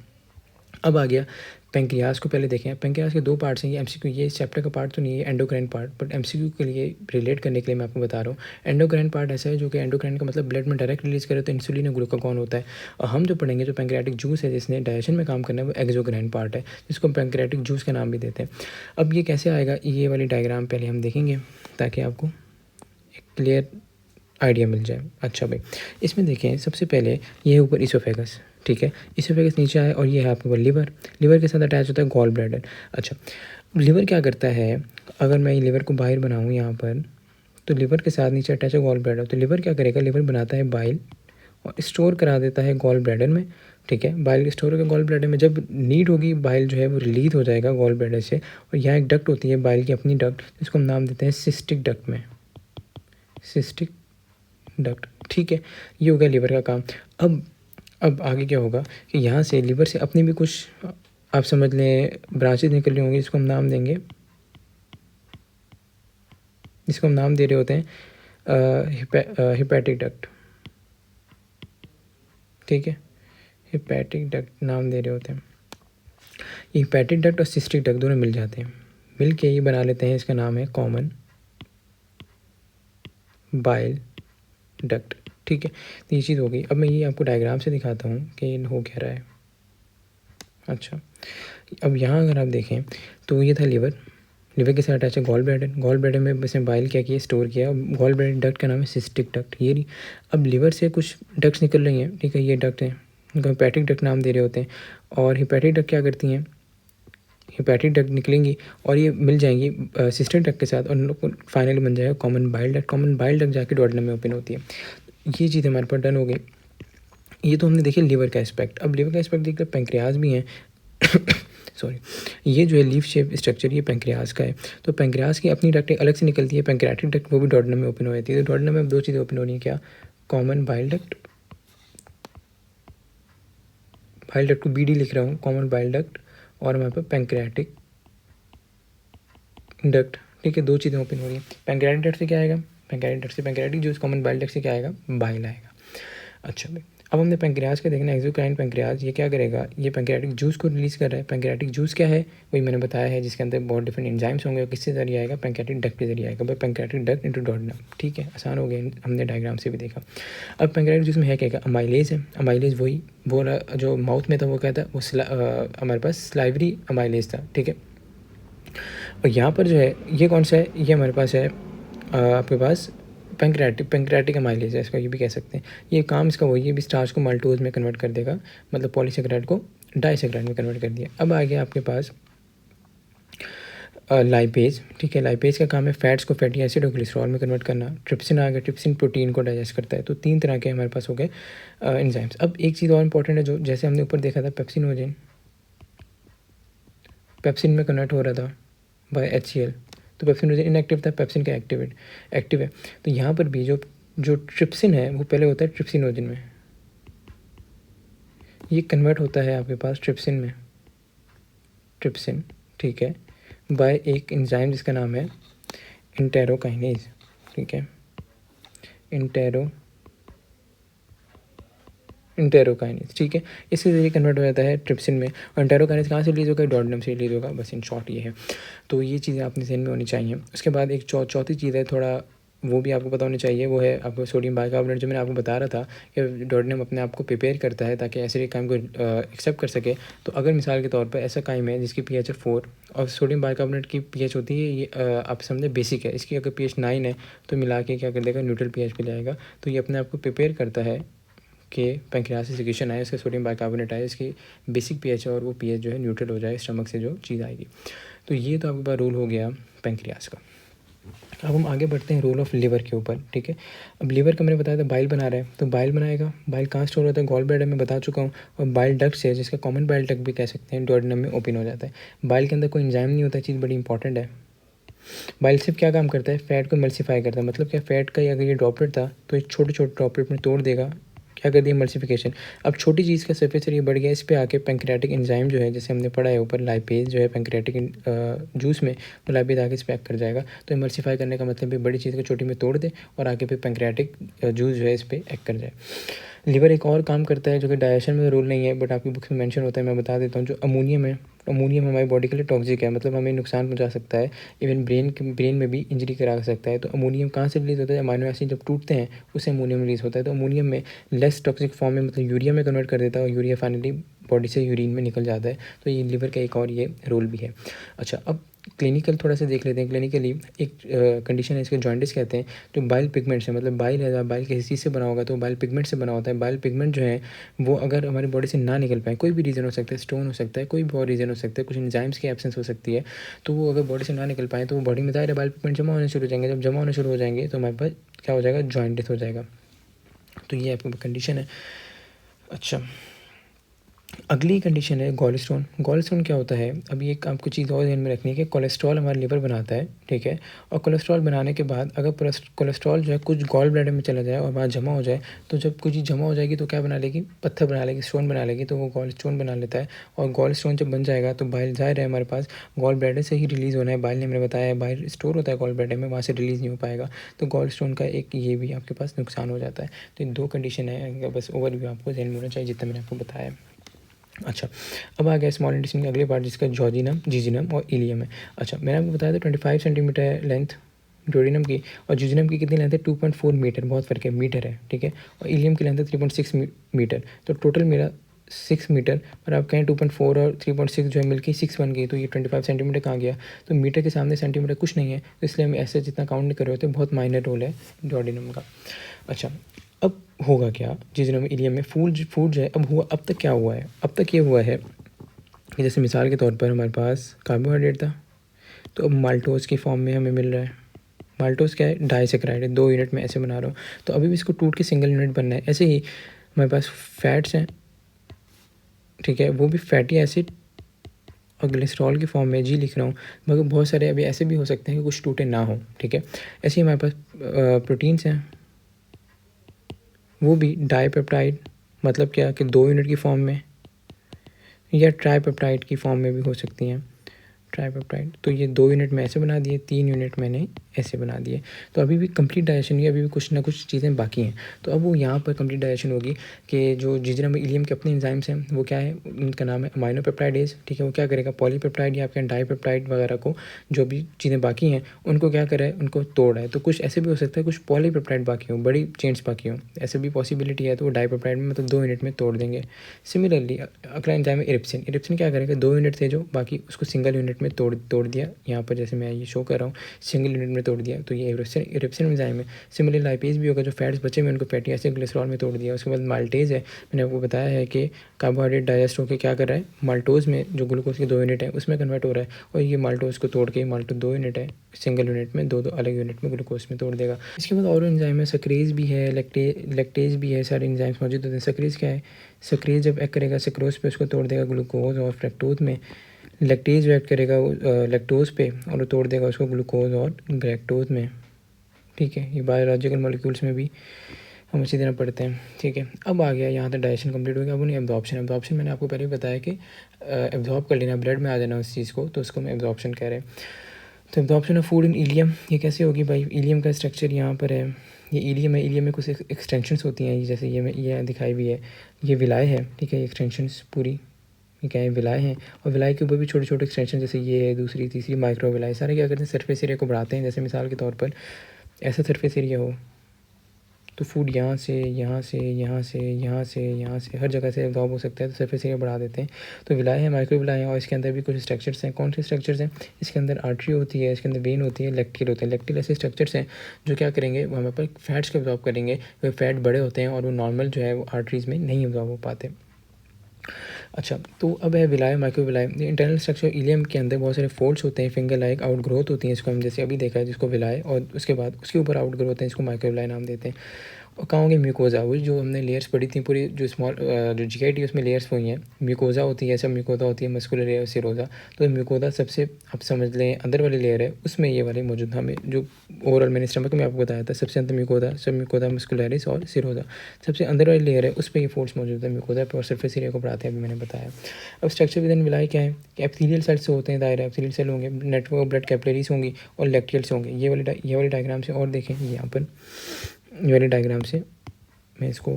अब आ गया पेंक्रियाज को। पहले देखें, पेंक्रियाज के दो पार्ट्स हैं। ये एमसीक्यू, ये इस चैप्टर का पार्ट तो नहीं है, एंडोक्राइन पार्ट, बट एमसीक्यू के लिए रिलेट करने के लिए मैं आपको बता रहा हूँ। एंडोक्राइन पार्ट ऐसा है जो कि एंडोक्राइन का मतलब ब्लड में डायरेक्ट रिलीज करे तो इंसुलिन और ग्लूकागॉन होता है। और हम जो पढ़ेंगे, जो पैंक्रियाटिक जूस है जिसने डाइजेशन में काम करना है, वो एक्सोक्राइन पार्ट है, जिसको पैंक्रियाटिक जूस का नाम भी देते हैं। अब ये कैसे आएगा, ये वाली डायग्राम पहले हम देखेंगे ताकि आपको एक क्लियर आइडिया मिल जाए। अच्छा भाई, इसमें देखें सबसे पहले ये है ऊपर इसोफेगस, ठीक है। इसोफेगस नीचे आए और ये है आपके ऊपर लिवर। लिवर के साथ अटैच होता है गॉल ब्लैडर। अच्छा, लिवर क्या करता है? अगर मैं लिवर को बाहर बनाऊँ यहाँ पर, तो लिवर के साथ नीचे अटैच है गॉल ब्लैडर। तो लिवर क्या करेगा? लिवर बनाता है बाइल और स्टोर करा देता है गॉल ब्लैडर में, ठीक है। बाइल स्टोर करके गॉल ब्लैडर में, जब नीड होगी बाइल जो है वो रिलीज हो जाएगा गॉल ब्लैडर से। और यहाँ एक डक्ट होती है बाइल की अपनी डक्ट, जिसको हम नाम देते हैं सिस्टिक डक्ट में, सिस्टिक डक्ट, ठीक है। ये हो गया लिवर का काम। अब आगे क्या होगा कि यहाँ से लिवर से अपनी भी कुछ, आप समझ लें, ब्रांचेज निकल रही होंगी, जिसको हम नाम देंगे, जिसको हम नाम दे रहे होते हैं हिपैटिक डक्ट, ठीक है। हिपैटिक डक्ट नाम दे रहे होते हैं। ये हिपैटिक डक्ट और सिस्टिक डक्ट दोनों मिल जाते हैं, मिल के ये बना लेते हैं, इसका नाम है कॉमन बाइल डक्ट, ठीक है। तो ये चीज़ हो गई। अब मैं ये आपको डायग्राम से दिखाता हूँ कि ये हो क्या रहा है। अच्छा, अब यहाँ अगर आप देखें तो ये था लिवर, लिवर के साथ अटैच है गॉल ब्लैडर। गॉल ब्लैडर में बस बाइल क्या किया, स्टोर किया। गॉल ब्लैडर डक्ट का नाम है सिस्टिक डक्ट, ये नहीं। अब लिवर से कुछ डक्ट्स निकल रही हैं, ठीक है, ये डक्ट हैं, उनको हिपैटिक डक्ट नाम दे रहे होते हैं। और हिपैटिक डक्ट क्या करती हैं? हिपैटिक डक्ट निकलेंगी और ये मिल जाएंगी सिस्टिक डक्ट के साथ, और फाइनली बन जाएगा common bile duct. Common bile duct जाके डुओडेनम में ओपन होती है। ये चीज़ हमारे पास डन हो गई। ये तो हमने देखी लिवर का एस्पेक्ट। अब लिवर का एस्पेक्ट देखकर पैंक्रियाज भी हैं सॉरी, ये जो है लीफ शेप स्ट्रक्चर, ये पैंक्रियाज का है। तो पैंक्रियाज की अपनी डक्ट अलग से निकलती है, पैंक्रियाटिक डक्ट, वो भी डुओडेनम में ओपन हो जाती है। तो डुओडेनम में अब दो चीज़ें ओपन हो रही हैं, क्या? Common bile duct, bile duct को बीडी लिख रहा हूँ, कॉमन बाइल डक्ट, और हमारे पास पैंक्रियाटिक डक्ट, ठीक है। दो चीज़ें ओपन हो रही हैं। पैंक्रियाटिक डक्ट से क्या आएगा? पैंक्रियाटिक डक्ट से pancreatic juice, common bile duct से क्या आएगा? बाइल आएगा। अच्छा भाई, अब हमने पैंक्रियाज का देखना है, एक्सोक्राइन पैंक्रियाज। ये क्या करेगा? ये पैंक्रियाटिक जूस को रिलीज़ कर रहा है। पैंक्रियाटिक जूस क्या है? वही मैंने बताया है, जिसके अंदर बहुत डिफरेंट एंजाइम्स होंगे, और किससे जरिए आएगा? पैंक्रियाटिक डक्ट के जरिए आएगा। भाई पैंक्रियाटिक डक्ट इनटू डुओडेनम, ठीक है, आसान हो गया, हमने डायग्राम से भी देखा। अब पैंक्रियाटिक जूस में है क्या? अमाइलेज है। अमाइलेज वही वो जो माउथ में था, वो क्या था? वो हमारे पास स्लाइवरी अमाइलेज था, ठीक है। और यहाँ पर जो है, ये कौन सा है? ये हमारे पास है आपके पास पैंक्रियाटिक अमाइलेज है, इसका ये भी कह सकते हैं। ये काम इसका वही है, भी स्टार्च को माल्टोज में कन्वर्ट कर देगा, मतलब पॉलीसेकेराइड को डाइसेकेराइड में कन्वर्ट कर दिया। अब आ गया आपके पास लाइपेज, ठीक है। लाइपेज का काम है फैट्स को फैटी एसिड और ग्लिसरॉल में कन्वर्ट करना। ट्रिप्सिन आ गया, ट्रिप्सिन प्रोटीन को डाइजेस्ट करता है। तो तीन तरह के हमारे पास हो गए एंजाइम्स। अब एक चीज़ और इंपॉर्टेंट है, जो जैसे हमने ऊपर देखा था, पेप्सिनोजेन, पेप्सिन में कन्वर्ट हो रहा था बाय HCl। तो पेप्सिनोजेन इनएक्टिव था, पेप्सिन का एक्टिव है। तो यहाँ पर भी जो जो ट्रिप्सिन है वो पहले होता है ट्रिप्सिनोजेन में, ये कन्वर्ट होता है आपके पास ट्रिप्सिन में, ट्रिप्सिन, ठीक है, बाय एक एंजाइम जिसका नाम है इंटेरोकाइनेज, ठीक है, इंटेरोकाइनेज, ठीक है। इसके जरिए कन्वर्ट हो जाता है ट्रिप्सिन में। और इंटेरोकाइनेज कहाँ से रिलीज होगा? डुओडेनम से रिलीज होगा। बस इन शॉर्ट ये है। तो ये चीज़ें अपने ज़हन में होनी चाहिए। उसके बाद एक चौथी चीज़ है, थोड़ा वो भी आपको पता होनी चाहिए, वो है आपको सोडियम बाइकार्बोनेट। जो मैंने आपको बता रहा था कि डुओडेनम अपने आप को प्रिपेयर करता है ताकि एसिडिक काइम को एक्सेप्ट कर सके। तो अगर मिसाल के तौर पर ऐसा काइम है जिसकी pH है 4 और सोडियम बाइकार्बोनेट की pH होती है, ये आप समझे बेसिक है, इसकी अगर pH 9 है तो मिला के क्या कर देगा? न्यूट्रल pH पे लाएगा। तो ये अपने आप को प्रिपेयर करता है कि पैंक्रियाज से सिक्रेशन आए, इसका सोडियम बाइकार्बोनेट आए, इसकी बेसिक pH है और वो pH जो है न्यूट्रल हो जाए, स्टमक से जो चीज़ आएगी। तो ये तो आपके पास रूल हो गया पैंक्रियाज का। अब हम आगे बढ़ते हैं रोल ऑफ लिवर के ऊपर, ठीक है। अब लिवर का मैंने बताया था बाइल बना रहा है, तो बाइल बनाएगा, बाइल कहाँ स्टोर होता है, गॉल ब्लैडर में बता चुका हूँ, और बाइल डक्ट से, जिसका कॉमन बाइल डक्ट भी कह सकते हैं, डुओडेनम में ओपन हो जाता है। बाइल के अंदर कोई एंजाइम नहीं होता, चीज़ बड़ी इंपॉर्टेंट है। बाइल सिर्फ क्या काम करता है, फैट को मल्सीफाई करता है, मतलब क्या, फैट का अगर ये ड्रॉपलेट था तो एक छोटे छोटे ड्रॉपलेट में तोड़ देगा, क्या कर दिया, मल्सीफिकेशन। अब छोटी चीज़ का सरफेस एरिया बढ़ गया, इस पे आके पैंक्रियाटिक एंजाइम जो है, जैसे हमने पढ़ा है ऊपर, लाइपेज जो है पैंक्रियाटिक जूस में, तो लाइपेज आके इस पे एक्ट कर जाएगा। तो मल्सीफाई करने का मतलब भी बड़ी चीज़ को छोटी में तोड़ दे और आके फिर पैंक्रियाटिक जूस जो है इस पर एक्ट कर जाए। लिवर एक और काम करता है जो कि डाइजेशन में रोल नहीं है, बट आपकी बुक्स में मेंशन होता है, मैं बता देता हूँ। जो अमोनियम है, अमोनियम हमारी बॉडी के लिए टॉक्सिक है, मतलब हमें नुकसान पहुंचा सकता है, इवन ब्रेन में भी इंजरी करा सकता है। तो अमोनियम कहाँ से रिलीज़ होता है, अमाइनो एसिड जब टूटते हैं उससे अमोनियम रिलीज़ होता है। तो अमोनियम में लेस टॉक्सिक फॉर्म में, मतलब यूरिया में कन्वर्ट कर देता है, और यूरिया फाइनली बॉडी से यूरिन में निकल जाता है। तो ये लिवर का एक और ये रोल भी है। अच्छा, अब क्लिनिकल थोड़ा सा देख लेते हैं। क्लिनिकली एक कंडीशन है, इसको जॉन्डिस कहते हैं। जो बाइल पिगमेंट्स है, मतलब बाइल है, बाइल किसी चीज़ से बना होगा तो बाइल पिगमेंट से बना होता है। बाइल पिगमेंट जो है वो अगर हमारी बॉडी से ना निकल पाए, कोई भी रीज़न हो सकता है, स्टोन हो सकता है, कोई भी और रीज़न हो सकता है, कुछ एंजाइम्स की एब्सेंस हो सकती है, तो वो अगर बॉडी से ना निकल पाए तो वो बॉडी में दायरे बाइल पिगमेंट जमा होने शुरू हो जाएंगे। जब जमा होने शुरू हो जाएंगे तो हमारे पास क्या हो जाएगा, जॉन्डिस हो जाएगा। तो ये आपकी कंडीशन है। अच्छा, अगली कंडीशन है गॉलस्टोन। गॉलस्टोन क्या होता है, अभी एक आपको चीज़ और ध्यान में रखनी है कि कोलेस्ट्रॉल हमारा लिवर बनाता है, ठीक है। और कोलेस्ट्रॉल बनाने के बाद अगर कोलेस्ट्रॉल जो है कुछ गॉल ब्लैडर में चला जाए और वहाँ जमा हो जाए, तो जब कुछ चीज़ जमा हो जाएगी तो क्या बना लेगी, पत्थर बना लेगी, स्टोन बना लेगी, तो वो गॉल स्टोन बना लेता है। और गॉल स्टोन जब बन जाएगा तो बाइल जाहिर है हमारे पास गॉल ब्लैडर से ही रिलीज़ होना है। बाइल ने मैंने बताया है, बाइल स्टोर होता है गॉल ब्लैडर में, वहाँ से रिलीज़ नहीं हो पाएगा। तो गॉल स्टोन का एक ये भी आपके पास नुकसान हो जाता है। तो ये दो कंडीशन है, बस ओवरव्यू आपको ध्यान में होना चाहिए जितना मैंने आपको बताया है। अच्छा, अब आ गया स्मॉल इंटेस्टाइन का अगले पार्ट, जिसका जॉर्जिनम, जीजिनम और इलियम है। अच्छा, मैंने आपको बताया था 25 सेंटीमीटर लेंथ जॉर्जिनम की, और जीजिनम की कितनी लेंथ है, 2.4 मीटर, बहुत फ़र्क है, मीटर है, ठीक है। और इलियम की लेंथ है 3.6 मीटर। तो टोटल मेरा 6 मीटर, और आप कहें 2.4 और 3.6 जो है मिलकर 6 बन गई, तो ये 25 सेंटीमीटर कहाँ गया। तो मीटर के सामने सेंटीमीटर कुछ नहीं है, तो इसलिए हम ऐसे जितना काउंट नहीं कर रहे होते, बहुत माइनर रोल है जॉर्जिनम का। अच्छा, अब होगा क्या, जीजिनम इलियम में फूड जो है, अब तक क्या हुआ है, अब तक ये हुआ है कि जैसे मिसाल के तौर पर हमारे पास कार्बोहाइड्रेट था, तो अब माल्टोज़ की फॉर्म में हमें मिल रहा है। माल्टोज़ क्या है, डाइसेक्राइड है, 2 यूनिट में ऐसे बना रहा हूँ, तो अभी भी इसको टूट के सिंगल यूनिट बनना है। ऐसे ही हमारे पास फैट्स हैं, ठीक है, वो भी फैटी एसिड और ग्लिसरॉल की फॉर्म में जी लिख रहा हूँ, मगर बहुत सारे अभी ऐसे भी हो सकते हैं कि कुछ टूटे ना हो, ठीक है। ऐसे ही हमारे पास प्रोटीन्स हैं, वो भी डाईपेप्टाइड, मतलब क्या कि 2 यूनिट की फॉर्म में, या ट्राईपेप्टाइड की फॉर्म में भी हो सकती हैं, ट्राईपेप्टाइड। तो ये 2 यूनिट में ऐसे बना दिए, 3 यूनिट मैंने ऐसे बना दिए। तो अभी भी कंप्लीट डाइजेशन हुई, अभी भी कुछ ना कुछ चीज़ें बाकी हैं। तो अब वो यहाँ पर कंप्लीट डाइजेशन होगी कि जो जीजिनम इलियम के अपने एंजाइम्स हैं, वो क्या है, उनका नाम है अमाइनो पेप्टाइडेज, ठीक है। वो क्या करेगा, पॉलीपेप्टाइड या आपके डाईपेप्टाइड वगैरह को, जो भी चीज़ें बाकी हैं उनको क्या करे, उनको तोड़ है। तो कुछ ऐसे भी हो सकता है कुछ पॉलीपेप्टाइड बाकी हों, बड़ी चेंज बाकी हों, ऐसे भी पॉसिबिलिटी है। तो वो डाईपेप्टाइड में मतलब 2 यूनिट में तोड़ देंगे। सिमिलरली अगला एंजाइम है इरिप्सिन। इरिप्सिन क्या करेगा, 2 यूनिट थे जो बाकी, उसको सिंगल यूनिट में तोड़ दिया। यहाँ पर जैसे मैं ये शो कर रहा हूँ, सिंगल यूनिट में तोड़ दिया, तो ये इरिप्सिन एंजाइम है। सिमिलरली लाइपेज भी होगा, जो फैट्स बचे हुए उनको फैटी एसिड ग्लिसरॉल में तोड़ दिया। उसके बाद माल्टेज है, मैंने आपको बताया है कि कार्बोहाइड्रेट डाइजेस्ट होकर क्या कर रहा है, माल्टोज में जो ग्लूकोज की 2 यूनिट है उसमें कन्वर्ट हो रहा है, और ये माल्टोज को तोड़ के, माल्टो 2 यूनिट है, सिंगल यूनिट में दो अलग यूनिट में ग्लूकोज में तोड़ देगा। इसके बाद और एंजाइम है, सक्रेज भी है, लैक्टेज भी है, सारे एंजाइम्स मौजूद होते हैं। सक्रेज क्या है, सक्रेज जब एक्ट करेगा सक्रोज पे, उसको तोड़ देगा ग्लूकोज और फ्रक्टोज में। लैक्टेज जो एक्ट करेगा लैक्टोज पे, और वो तोड़ देगा उसको ग्लूकोज और ग्लैक्टोज में, ठीक है। ये बायोलॉजिकल मॉलिक्यूल्स में भी हम इसी तरह पढ़ते हैं, ठीक है। अब आ गया यहाँ तक डाइजेशन कंप्लीट हो गया। अब उन्हें एब्जॉर्प्शन, एब्जॉर्प्शन मैंने आपको पहले ही बताया कि एब्जॉर्ब कर लेना, ब्लड में आ जाना उस चीज़ को, तो उसको हम एब्जॉर्प्शन कह रहे हैं। तो absorption of food in ileum, ये कैसे होगी भाई, इलियम का स्ट्रक्चर यहाँ पर है, ये इलियम है, इलियम में कुछ एक्सटेंशंस होती हैं, जैसे ये दिखाई हुई है, ये विलाय है, ठीक है। ये एक्सटेंशंस पूरी ये क्या है, विलाय हैं, और विलाय के ऊपर भी छोटे छोटे एक्सटेंशन, जैसे ये है, दूसरी तीसरी माइक्रो विलाय, सारे क्या करते हैं, सरफेस एरिया को बढ़ाते हैं। जैसे मिसाल के तौर पर ऐसा सरफेस एरिया हो, तो फूड यहाँ से यहाँ से यहाँ से यहाँ से यहाँ से हर जगह से एब्जॉर्ब हो सकता है, तो सरफेस एरिया बढ़ा देते हैं। तो विलाय है, माइक्रो विलाय है, और इसके अंदर भी कुछ स्ट्रक्चर्स हैं। कौन से स्ट्रक्चर्स हैं, इसके अंदर आर्टरी होती है, इसके अंदर वेन होती है, लेक्टिल होते हैं। लेक्टिल ऐसे स्ट्रक्चर्स हैं जो क्या करेंगे, वो हमें पर फैट्स को एब्जॉर्ब करेंगे। वे फैट बड़े होते हैं और वो नॉर्मल जो है वो आर्टरीज़ में नहीं एब्जॉर्ब हो पाते। अच्छा, तो अब है विलाय माइक्रोविलाय। इंटरनल स्ट्रक्चर इलियम के अंदर बहुत सारे फोल्ड्स होते हैं, फिंगर लाइक आउट ग्रोथ होती है, इसको हम जैसे अभी देखा है जिसको विलाय, और उसके बाद उसके ऊपर आउट ग्रोथ है, इसको माइक्रोविलाय नाम देते हैं। और कहाँ होंगे म्यूकोजा, वो जो हमने लेयर्स पढ़ी थी पूरी, जो स्मॉल जो जीआईटी उसमें लेयर्स हुई हैं, म्यूकोजा होती है, सब म्यूकोजा होती है, मस्कुलर लेयर, सिरोजा। तो म्यूकोजा सबसे आप समझ लें अंदर वाली लेयर है, उसमें ये वाले मौजूद हमें जो ओवरऑल मैंने स्टमक में आपको बताया था, सबसे अंदर म्यूकोजा, सब म्यूकोजा मस्कुलरिस और सिरोजा, सबसे अंदर वाली लेयर है उस पर ये फोर्स मौजूद है म्यूकोजा पर, और सरफेस एरिया को बढ़ाते हैं, अभी मैंने बताया। अब स्ट्रक्चर विद इन विलाई क्या है कि एपिथेलियल सेल्स होते हैं, दायरा एपिथेलियल सेल होंगे, नेटवर्क ब्लड कैपिलरीज होंगी और लैक्टियल्स होंगे। ये वाली डायग्राम से और देखें, यहाँ पर ये वाली डायग्राम से मैं इसको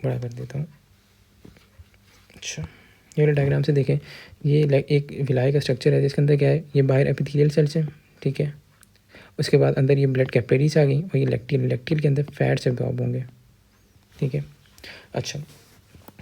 बड़ा कर देता हूँ। अच्छा, ये वाले डायग्राम से देखें, ये एक विलाय का स्ट्रक्चर है जिसके अंदर क्या है, ये बाहर एपिथेलियल सेल्स हैं, ठीक है। उसके बाद अंदर ये ब्लड कैपिलरीज आ गई और ये लैक्टियल के अंदर फैट्स एब्जॉर्ब होंगे, ठीक है। अच्छा,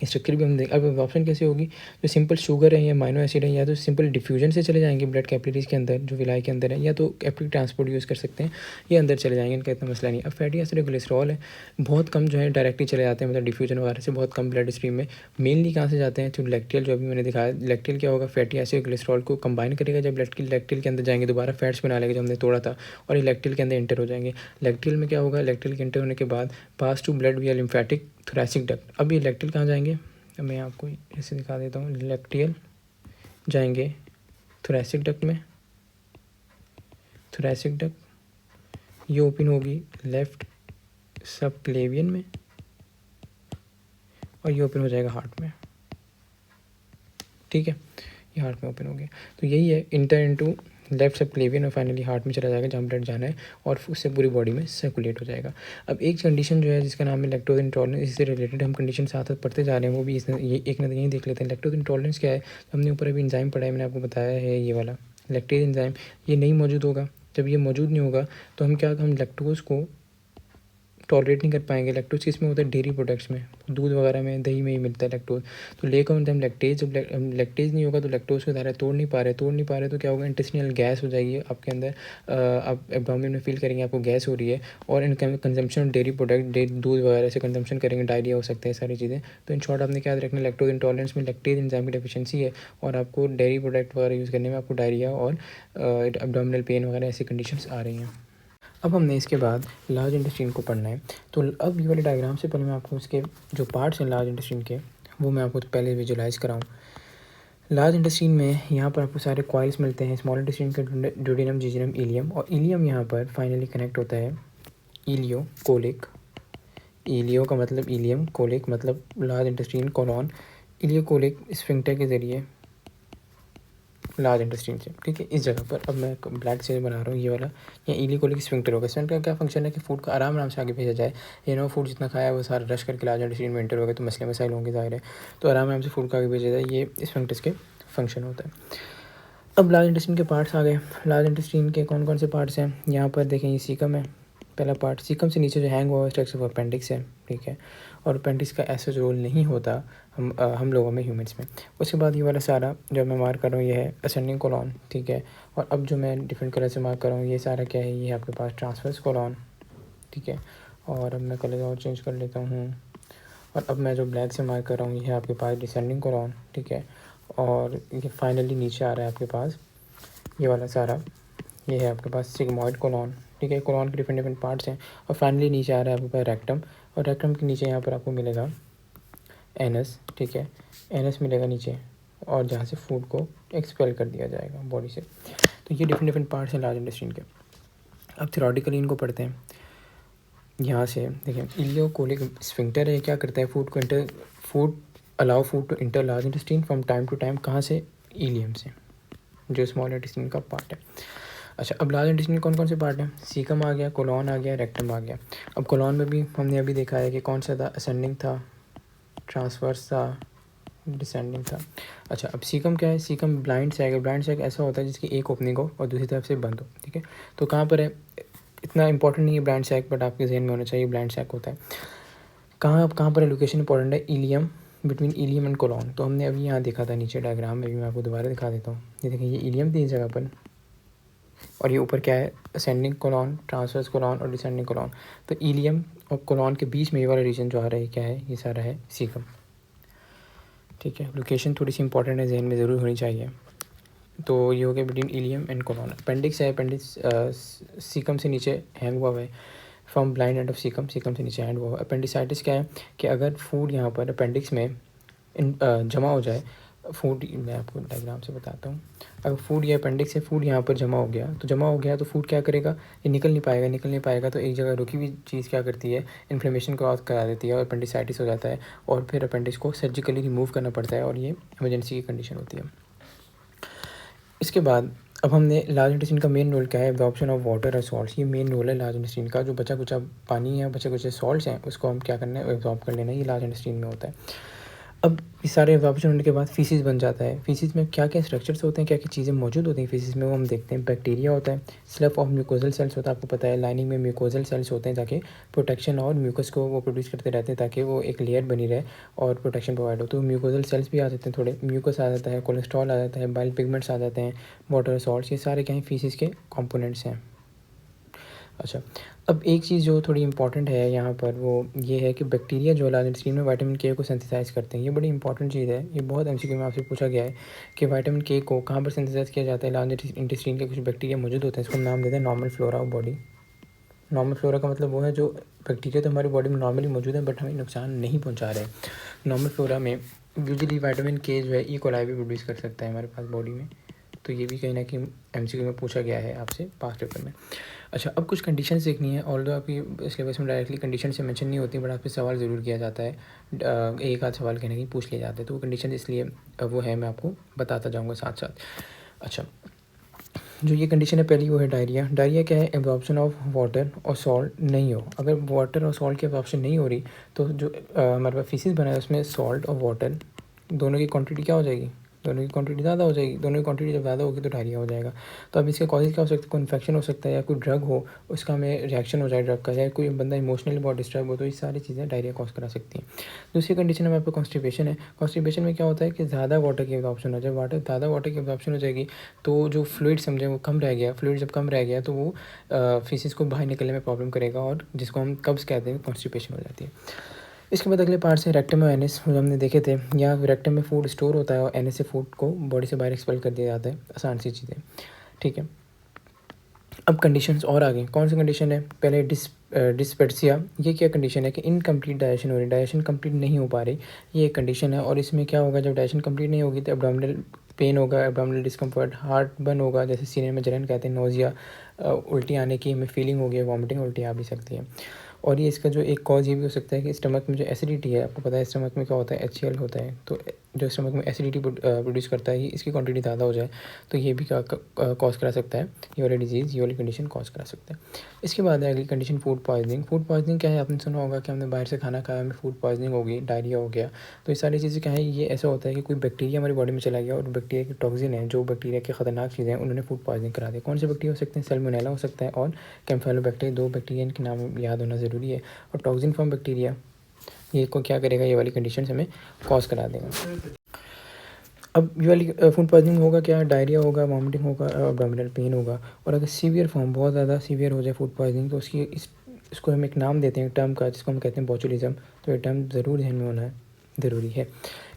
स्ट्रक्चर भी हम देख, अब ऑप्शन कैसे होगी, जो सिंपल शुगर है या माइनो एसिड है, या तो सिंपल डिफ्यूजन से चले जाएंगे ब्लड कैपिलरीज के अंदर जो विलाई के अंदर है, या तो कैपिलरी ट्रांसपोर्ट यूज़ कर सकते हैं, ये अंदर चले जाएंगे, इनका इतना मसला नहीं। अब फैटी एसिड और ग्लिसरॉल है, बहुत कम जो है डायरेक्टली चले जाते हैं, मतलब डिफ्यूजन वगैरह से बहुत कम ब्लड स्ट्रीम में। मेनली कहाँ से जाते हैं, जो लैक्टियल, जो अभी मैंने दिखाया, लैक्टियल क्या होगा, फैटी एसिड और ग्लिसरॉल को कंबाइन करेगा, जब लैक्टियल के अंदर जाएंगे दोबारा फैट्स बना लेगा जो हमने तोड़ा था, और ये लैक्टियल के अंदर इंटर हो जाएंगे। लैक्टियल में क्या होगा, लैक्टियल के इंटर होने के बाद पास टू ब्लड विया लिम्फेटिक थोरैसिक डक्ट। अब ये लैक्टियल कहाँ जाएंगे, मैं आपको ऐसे दिखा देता हूँ, लैक्टियल जाएंगे थोरैसिक डक्ट में, थोरैसिक डक्ट ये ओपन होगी लेफ़्ट सब क्लेवियन में, और ये ओपन हो जाएगा हार्ट में, ठीक है, ये हार्ट में ओपन हो गया। तो यही है, इंटर इनटू लेफ्ट सब क्लेवियन और फाइनली हार्ट में चला जाएगा जहाँ ब्लड जाना है, और उससे पूरी बॉडी में सर्कुलेट हो जाएगा। अब एक कंडीशन जो है जिसका नाम है लैक्टोज इंटॉलरेंस, इससे रिलेटेड हम कंडीशन साथ साथ पढ़ते जा रहे हैं, वो भी ये एक नजर यहीं देख लेते हैं। लैक्टोज इंटॉलरेंस क्या है, हमने ऊपर अभी इंजाइम पढ़ा है, मैंने आपको बताया है, ये वाला लैक्टेज इंजाइम, ये नहीं मौजूद होगा। जब ये मौजूद नहीं होगा तो हम लैक्टोज़ को टॉलरेट नहीं कर पाएंगे। लैक्टोज किस में होता है, डेयरी प्रोडक्ट्स में, दूध वगैरह में, दही में ही मिलता है लैक्टोज। तो लेकर हम लैक्टेज, जब लैक्टेज नहीं होगा तो लैक्टोज को दायरा तोड़ नहीं पा रहे तो क्या होगा, इंटेस्टिनल गैस हो जाएगी आपके अंदर, आप एब्डोमेन में फील करेंगे आपको गैस हो रही है, और इन कंजम्पशन डेयरी प्रोडक्ट, दूध वगैरह से कंजम्पशन करेंगे, डायरिया हो सकता है, सारी चीज़ें। तो इन शॉर्ट आपने क्या याद रखना, लैक्टोज इंटॉलरेंस में लैक्टेज एंजाइम की डेफिशिएंसी है, और आपको डेयरी प्रोडक्ट वगैरह यूज़ करने में आपको डायरिया और एब्डोमिनल पेन वगैरह ऐसी कंडीशंस आ रही हैं। अब हमने इसके बाद लार्ज इंटेस्टाइन को पढ़ना है। तो अब ये वाले डायग्राम से पहले मैं आपको उसके जो पार्ट्स हैं लार्ज इंटेस्टाइन के, वो मैं आपको पहले विजुलाइज कराऊँ। लार्ज इंटेस्टाइन में यहाँ पर आपको सारे कॉइल्स मिलते हैं, स्मॉल इंटेस्टाइन का ड्यूडेनम, जिजिनम, इलियम, और इलियम यहाँ पर फाइनली कनेक्ट होता है इलियो कोलिक। इलियो का मतलब इलियम, कोलिक मतलब large intestine, colon, ileo colic sphincter के ज़रिए लार्ज इंटेस्टाइन से, ठीक है। इस जगह पर अब मैं ब्लैक से बना रहा हूँ ये वाला, या इलीकोलिक स्फिंक्टर होगा। स्फिंक्टर का क्या फंक्शन है कि फूड का आराम से आगे भेजा जाए, ये ना फूड जितना खाया है वो सारा रश करके लार्ज इंटेस्टाइन में एंटर हो गया तो मसले मसाइल होंगे ज़ाहिर है, तो आराम से फूड का आगे भेजा जाए, ये स्फिंक्टर्स के फंक्शन होता है। अब लार्ज इंटेस्टाइन के पार्ट्स आ गए। लार्ज इंटेस्टाइन के कौन कौन से पार्ट्स हैं, यहाँ पर देखें, ये सीकम है पहला पार्ट, सीकम से नीचे जो हैंग हुआ स्ट्रक्चर ऑफ अपेंडिक्स है, ठीक है, और अपेंडिक्स का ऐसा रोल नहीं होता हम लोगों में, ह्यूमंस में। उसके बाद ये वाला सारा जो मैं मार्क कर रहा हूँ ये है असेंडिंग कोलॉन, ठीक है। और अब जो मैं डिफरेंट कलर से मार्क कर रहा हूँ ये सारा क्या है, ये है आपके पास ट्रांसवर्स कोलॉन, ठीक है। और अब मैं कलर और चेंज कर लेता हूँ, और अब मैं जो ब्लैक से मार्क कर रहा हूँ ये है आपके पास डिसेंडिंग कोलॉन, ठीक है। और ये फाइनली नीचे आ रहा है आपके पास ये वाला सारा, ये है आपके पास सिग्मॉइड कोलॉन, ठीक है। कोलॉन के डिफरेंट पार्ट्स हैं, और फाइनली नीचे आ रहा है आपके पास रेक्टम, और रेक्टम के नीचे यहाँ पर आपको मिलेगा एनस, ठीक है, एनस मिलेगा नीचे, और जहाँ से फूड को एक्सपेल कर दिया जाएगा बॉडी से। तो ये डिफरेंट पार्ट्स हैं लार्ज इंटेस्टाइन के। अब थ्योरेटिकली इनको पढ़ते हैं। यहाँ से देखें, इलियोकोलिक स्फिंक्टर है, क्या करता है, food allow food to enter large intestine from time to time, कहाँ से, इलियम से, जो स्मॉल इंटेस्टाइन का पार्ट है। अच्छा, अब लार्ज इंटेस्टाइन कौन कौन से पार्ट हैं, सीकम आ गया, कोलॉन आ गया, रेक्टम आ गया। अब कोलॉन में भी हमने अभी देखा है कि कौन सा था, असेंडिंग था, ट्रांसवर्स था, डिसेंडिंग था। अच्छा, अब सीकम क्या है, सीकम ब्लाइंड सैक है। ब्लाइंड सैक ऐसा होता है जिसकी एक ओपनिंग हो और दूसरी तरफ से बंद हो, ठीक है। तो कहाँ पर है, इतना इंपॉर्टेंट नहीं है ब्लाइंड सैक, बट आपके जहन में होना चाहिए ब्लाइंड सैक होता है कहाँ पर है, लोकेशन इंपॉर्टेंट है, ileum, between ileum and colon. तो हमने अभी यहाँ देखा था नीचे डायग्राम में, भी मैं आपको दोबारा दिखा देता हूँ। ये देखिए, ये इलियम थी इस जगह पर, और ये ऊपर क्या है, असेंडिंग कोलॉन, ट्रांसवर्स कोलॉन और डिसेंडिंग कोलॉन। तो इलियम और कोलॉन के बीच में ये वाला रीजन जो आ रहा है क्या है, ये सारा है सीकम, ठीक है, लोकेशन थोड़ी सी इंपॉर्टेंट है, जहन में ज़रूर होनी चाहिए। तो ये हो गया between ileum and colon. Appendix है, अपेंडिक्स सीकम से नीचे हैंग हुआ है, from blind end of caecum, caecum से नीचे हैंग हुआ है। अपेंडिसाइटिस क्या है कि अगर फूड यहाँ पर अपेंडिक्स में जमा हो जाए, फूड मैं आपको डायग्राम से बताता हूँ। अगर फूड या अपेंडिक्स से फूड यहाँ पर जमा हो गया, तो जमा हो गया तो फूड क्या करेगा, ये निकल नहीं पाएगा, तो एक जगह रुकी हुई चीज़ क्या करती है, इन्फ्लेमेशन को करा देती है और अपेंडिसाइटिस हो जाता है, और फिर अपेंडिक्स को सर्जिकली रिमूव करना पड़ता है, और ये इमरजेंसी की कंडीशन होती है। इसके बाद अब हमने लार्ज इंटेस्टाइन का मेन रोल क्या है, एब्जॉर्प्शन ऑफ वाटर और सॉल्ट्स। ये मेन रोल है लार्ज इंटेस्टाइन का, जो बचा कुचा पानी है, बचे कुचे सॉल्ट्स हैं, उसको हम क्या करना है, एब्जॉर्ब कर लेना है, ये लार्ज इंटेस्टाइन में होता है। अब ये सारे एब्जॉर्प्शन होने के बाद फीसिस बन जाता है। फीसिस में क्या क्या स्ट्रक्चर्स होते हैं, क्या क्या चीज़ें मौजूद होती हैं फीसिस में, वो हम देखते हैं। बैक्टीरिया होता है, स्लफ ऑफ म्यूकोजल सेल्स होता है, आपको पता है लाइनिंग में म्यूकोजल सेल्स होते हैं, ताकि प्रोटेक्शन और म्यूकस को वो प्रोड्यूस करते रहते हैं, ताकि वो एक लेयर बनी रहे और प्रोटेक्शन प्रोवाइड हो। तो म्यूकोजल सेल्स भी आ जाते हैं, थोड़े म्यूकस आ जाता है, कोलेस्ट्रॉल आ जाता है, बाइल पिगमेंट्स आ जाते हैं, वाटर सॉल्ट्स, ये सारे क्या हैं, फीसिस के कॉम्पोनेंट्स हैं। अच्छा, अब एक चीज़ जो थोड़ी इंपॉर्टेंट है यहाँ पर, वो ये है कि बैक्टीरिया जो लार्ज इंटेस्टाइन में विटामिन के को सिंथेसाइज करते हैं। ये बड़ी इंपॉर्टेंट चीज़ है, ये बहुत एमसीक्यू में आपसे पूछा गया है कि विटामिन के को कहाँ पर सिंथेसाइज किया जाता है। लार्ज इंटेस्टाइन के कुछ बैक्टीरिया मौजूद होते हैं, इसको हम नाम देते हैं normal flora of body. Normal flora का मतलब वो है जो बैक्टीरिया तो हमारी बॉडी में नॉर्मली मौजूद है, बट हमें नुकसान नहीं पहुँचा रहे। नॉर्मल फ्लोरा में यूजुअली विटामिन के जो है कोलाई भी प्रोड्यूस कर सकता है हमारे पास बॉडी में। तो ये भी कहीं ना कहीं एमसीक्यू में पूछा गया है आपसे पास्ट पेपर में। अच्छा, अब कुछ कंडीशंस देखनी है, ऑल्दो आपकी सिलेबस में डायरेक्टली कंडीशन से मेंशन नहीं होती, बट आप पे सवाल ज़रूर किया जाता है, एक आध सवाल कहने की पूछ लिए जाते हैं, तो वो कंडीशन इसलिए वो है, मैं आपको बताता जाऊँगा साथ साथ। अच्छा, जो ये कंडीशन है पहली, वो है डायरिया। डायरिया क्या है, एब्जॉर्प्शन ऑफ वाटर और सॉल्ट नहीं हो। अगर वाटर और सॉल्ट की एब्जॉर्प्शन नहीं हो रही, तो जो हमारे पास फीसिस बना है उसमें सॉल्ट और वाटर दोनों की क्वांटिटी क्या हो जाएगी, दोनों की क्वांटिटी ज़्यादा हो जाएगी। दोनों की क्वांटिटी जब ज़्यादा होगी तो डायरिया हो जाएगा। तो अब इसके कॉजेज क्या हो सकते हैं, कोई इन्फेक्शन हो सकता है, या कोई ड्रग हो उसका हमें रिएक्शन हो जाए ड्रग का, या कोई बंदा इमोशनली बहुत डिस्टर्ब हो, तो ये सारी चीज़ें डायरिया कॉज करा सकती हैं। दूसरी कंडीशन हमारे पास कॉन्स्टिपेशन है। कॉन्स्टिपेशन में क्या होता है कि ज़्यादा वाटर की एब्जॉर्प्शन हो जाए, ज़्यादा वाटर की एब्जॉर्प्शन हो जाएगी, तो जो फ्लूइड समझे वो कम रह गया, फ्लूइड जब कम रह गया तो वो फीसिस को बाहर निकलने में प्रॉब्लम करेगा, और जिसको हम कब्ज़ कहते हैं, कॉन्स्टिपेशन हो जाती है। इसके बाद अगले पार्ट से रेक्टम और एनएस, जो हमने देखे थे, यहाँ रेक्टम में फूड स्टोर होता है और एनएस से फूड को बॉडी से बाहर एक्सपेल कर दिया जाता है, आसान सी चीज़ें, ठीक है। अब कंडीशंस और आगे कौन सी कंडीशन है, पहले डिस्पेप्सिया। ये क्या कंडीशन है कि इनकम्प्लीट डाइजेशन हो रही, डाइजेशन कंप्लीट नहीं हो पा रही, ये एक कंडीशन है। और इसमें क्या होगा, जब डाइजेशन कंप्लीट नहीं होगी तो एब्डोमिनल पेन होगा, एब्डोमिनल डिस्कम्फर्ट, हार्ट बर्न होगा, जैसे सीने में जलन कहते हैं, नोजिया, उल्टी आने की हमें फीलिंग होगी, वॉमिटिंग उल्टी आ भी सकती है। और ये इसका जो एक कॉज ये भी हो सकता है कि स्टमक में जो एसिडिटी है, आपको पता है स्टमक में क्या होता है, HCl होता है, तो जो स्टमक में एसिडिटी प्रोड्यूस करता है, ये इसकी क्वांटिटी ज़्यादा हो जाए तो ये भी कॉज करा सकता है, ये वाली डिजीज़, ये वाली कंडीशन कॉज करा सकता है। इसके बाद है अगली condition food poisoning. Food poisoning क्या है, आपने सुना होगा कि हमने बाहर से खाना खाया, हमें फूड पॉइजनिंग होगी, डायरिया हो गया। तो ये सारी चीज़ें क्या है, ये ऐसा होता है कि कोई बैक्टीरिया हमारी बॉडी में चला गया, और बैक्टीरिया की टॉक्सिन है, जो बैक्टीरिया की खतरनाक चीज़ें हैं, उन्होंने फूड पॉइजनिंग करा दी। कौन से बैक्टीरिया हो सकते हैं, सैल्मोनेला हो सकता है और कैम्फाइलोबैक्टीरिया, दो बैक्टीरिया, इनके नाम याद होना ज़रूरी है। और टॉक्सिन फॉर्म बैक्टीरिया ये को क्या करेगा, ये वाली कंडीशन हमें कॉज करा देगा। अब ये वाली फूड पॉइजनिंग होगा क्या, डायरिया होगा, वॉमिटिंग होगा, एब्डोमिनल पेन होगा। और अगर सीवियर फॉर्म, बहुत ज़्यादा सीवियर हो जाए फूड पॉइजनिंग, तो इसको हम एक नाम देते हैं टर्म का, जिसको हम कहते हैं बोचुलिज्म। तो ये टर्म ज़रूर ध्यान में होना है, ज़रूरी है।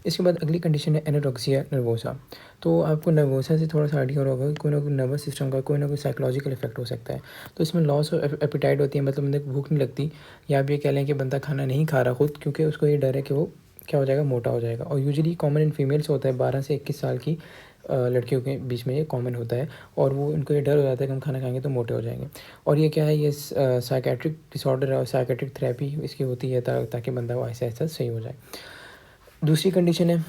इसके बाद अगली कंडीशन है एनोरेक्सिया नर्वोसा। तो आपको नर्वोसा से थोड़ा सा आइडिया हो रहा होगा कि कोई ना कोई नर्वस सिस्टम का कोई ना कोई साइकोलॉजिकल इफेक्ट हो सकता है। तो इसमें लॉस ऑफ एपिटाइट होती है, मतलब बंदे को भूख नहीं लगती, या आप ये कह लें कि बंदा खाना नहीं खा रहा खुद, क्योंकि उसको ये डर है कि वो क्या हो जाएगा, मोटा हो जाएगा। और यूजुअली कॉमन इन फीमेल्स होता है, 12 से 21 साल की लड़कियों के बीच में ये कॉमन होता है, और वो उनको ये डर हो जाता है कि हम खाना खाएंगे तो मोटे हो जाएंगे। और ये क्या है, ये साइकेट्रिक डिसऑर्डर है, और साइकेट्रिक थेरेपी इसकी होती है ताकि बंदा वो ऐसा ऐसा सही हो जाए। दूसरी कंडीशन है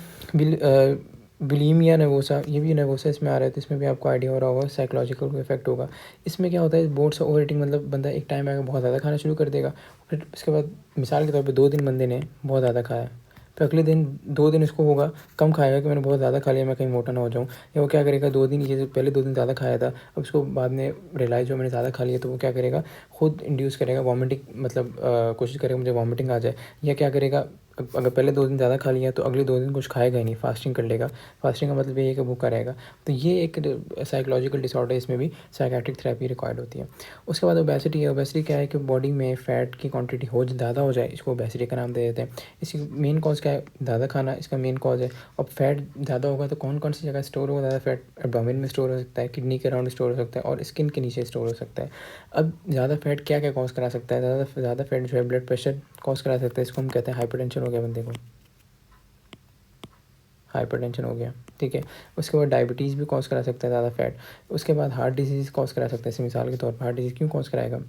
बिलीमिया नर्वोसा। ये भी नर्वोसा इसमें आ रहा है, तो इसमें भी आपको आइडिया हो रहा होगा, साइकोलॉजिकल इफेक्ट होगा। इसमें क्या होता है, बोर्ड से ओवर ईटिंग, मतलब बंदा एक टाइम आएगा बहुत ज़्यादा खाना शुरू कर देगा, फिर उसके बाद मिसाल के तौर पे 2 दिन बंदे ने बहुत ज़्यादा खाया, तो अगले दिन 2 दिन इसको होगा कम खाएगा कि मैंने बहुत ज़्यादा खा लिया, मैं कहीं मोटा ना हो जाऊँ। या वो क्या करेगा, 2 दिन ये पहले 2 दिन ज़्यादा खाया था, अब उसको बाद में रियलाइज़ हो मैंने ज़्यादा खा लिया, तो वो क्या करेगा, खुद इंड्यूस करेगा वॉमिटिंग, मतलब कोशिश करेगा मुझे वॉमिटिंग आ जाए। या क्या करेगा, अगर पहले 2 दिन ज़्यादा खा लिया तो अगले 2 दिन कुछ खाएगा ही नहीं, फास्टिंग कर लेगा। फास्टिंग का मतलब ये है कि भूखा रहेगा। तो ये एक साइकोलॉजिकल डिसऑर्डर है, इसमें भी साइकियाट्रिक थेरेपी रिक्वायर्ड होती है। उसके बाद ओबेसिटी है। ओबेसिटी क्या है कि बॉडी में फ़ैट की क्वांटिटी ज़्यादा हो जाए, इसको ओबेसिटी का नाम दे देते हैं। इसकी मेन कॉज़ क्या है? ज़्यादा खाना इसका मेन कॉज़ है। अब फैट ज़्यादा होगा तो कौन कौन सी जगह स्टोर होगा ज़्यादा फैट? एब्डोमेन में स्टोर हो सकता है, किडनी के अराउंड स्टोर हो सकता है और स्किन के नीचे स्टोर हो सकता है। अब ज़्यादा फैट क्या क्या कॉज़ करा सकता है? ज़्यादा फैट जो है ब्लड प्रेशर कॉज़ करा सकता है, इसको हम कहते हैं हाइपरटेंशन हो गया बंदे को, हाइपरटेंशन हो गया, ठीक है। उसके बाद डायबिटीज़ भी कॉज़ करा सकता है ज़्यादा फैट। उसके बाद हार्ट डिजीज़ कॉज़ करा सकता है। जैसे मिसाल के तौर पर हार्ट डिजीज़ क्यों कॉज़ कराएगा?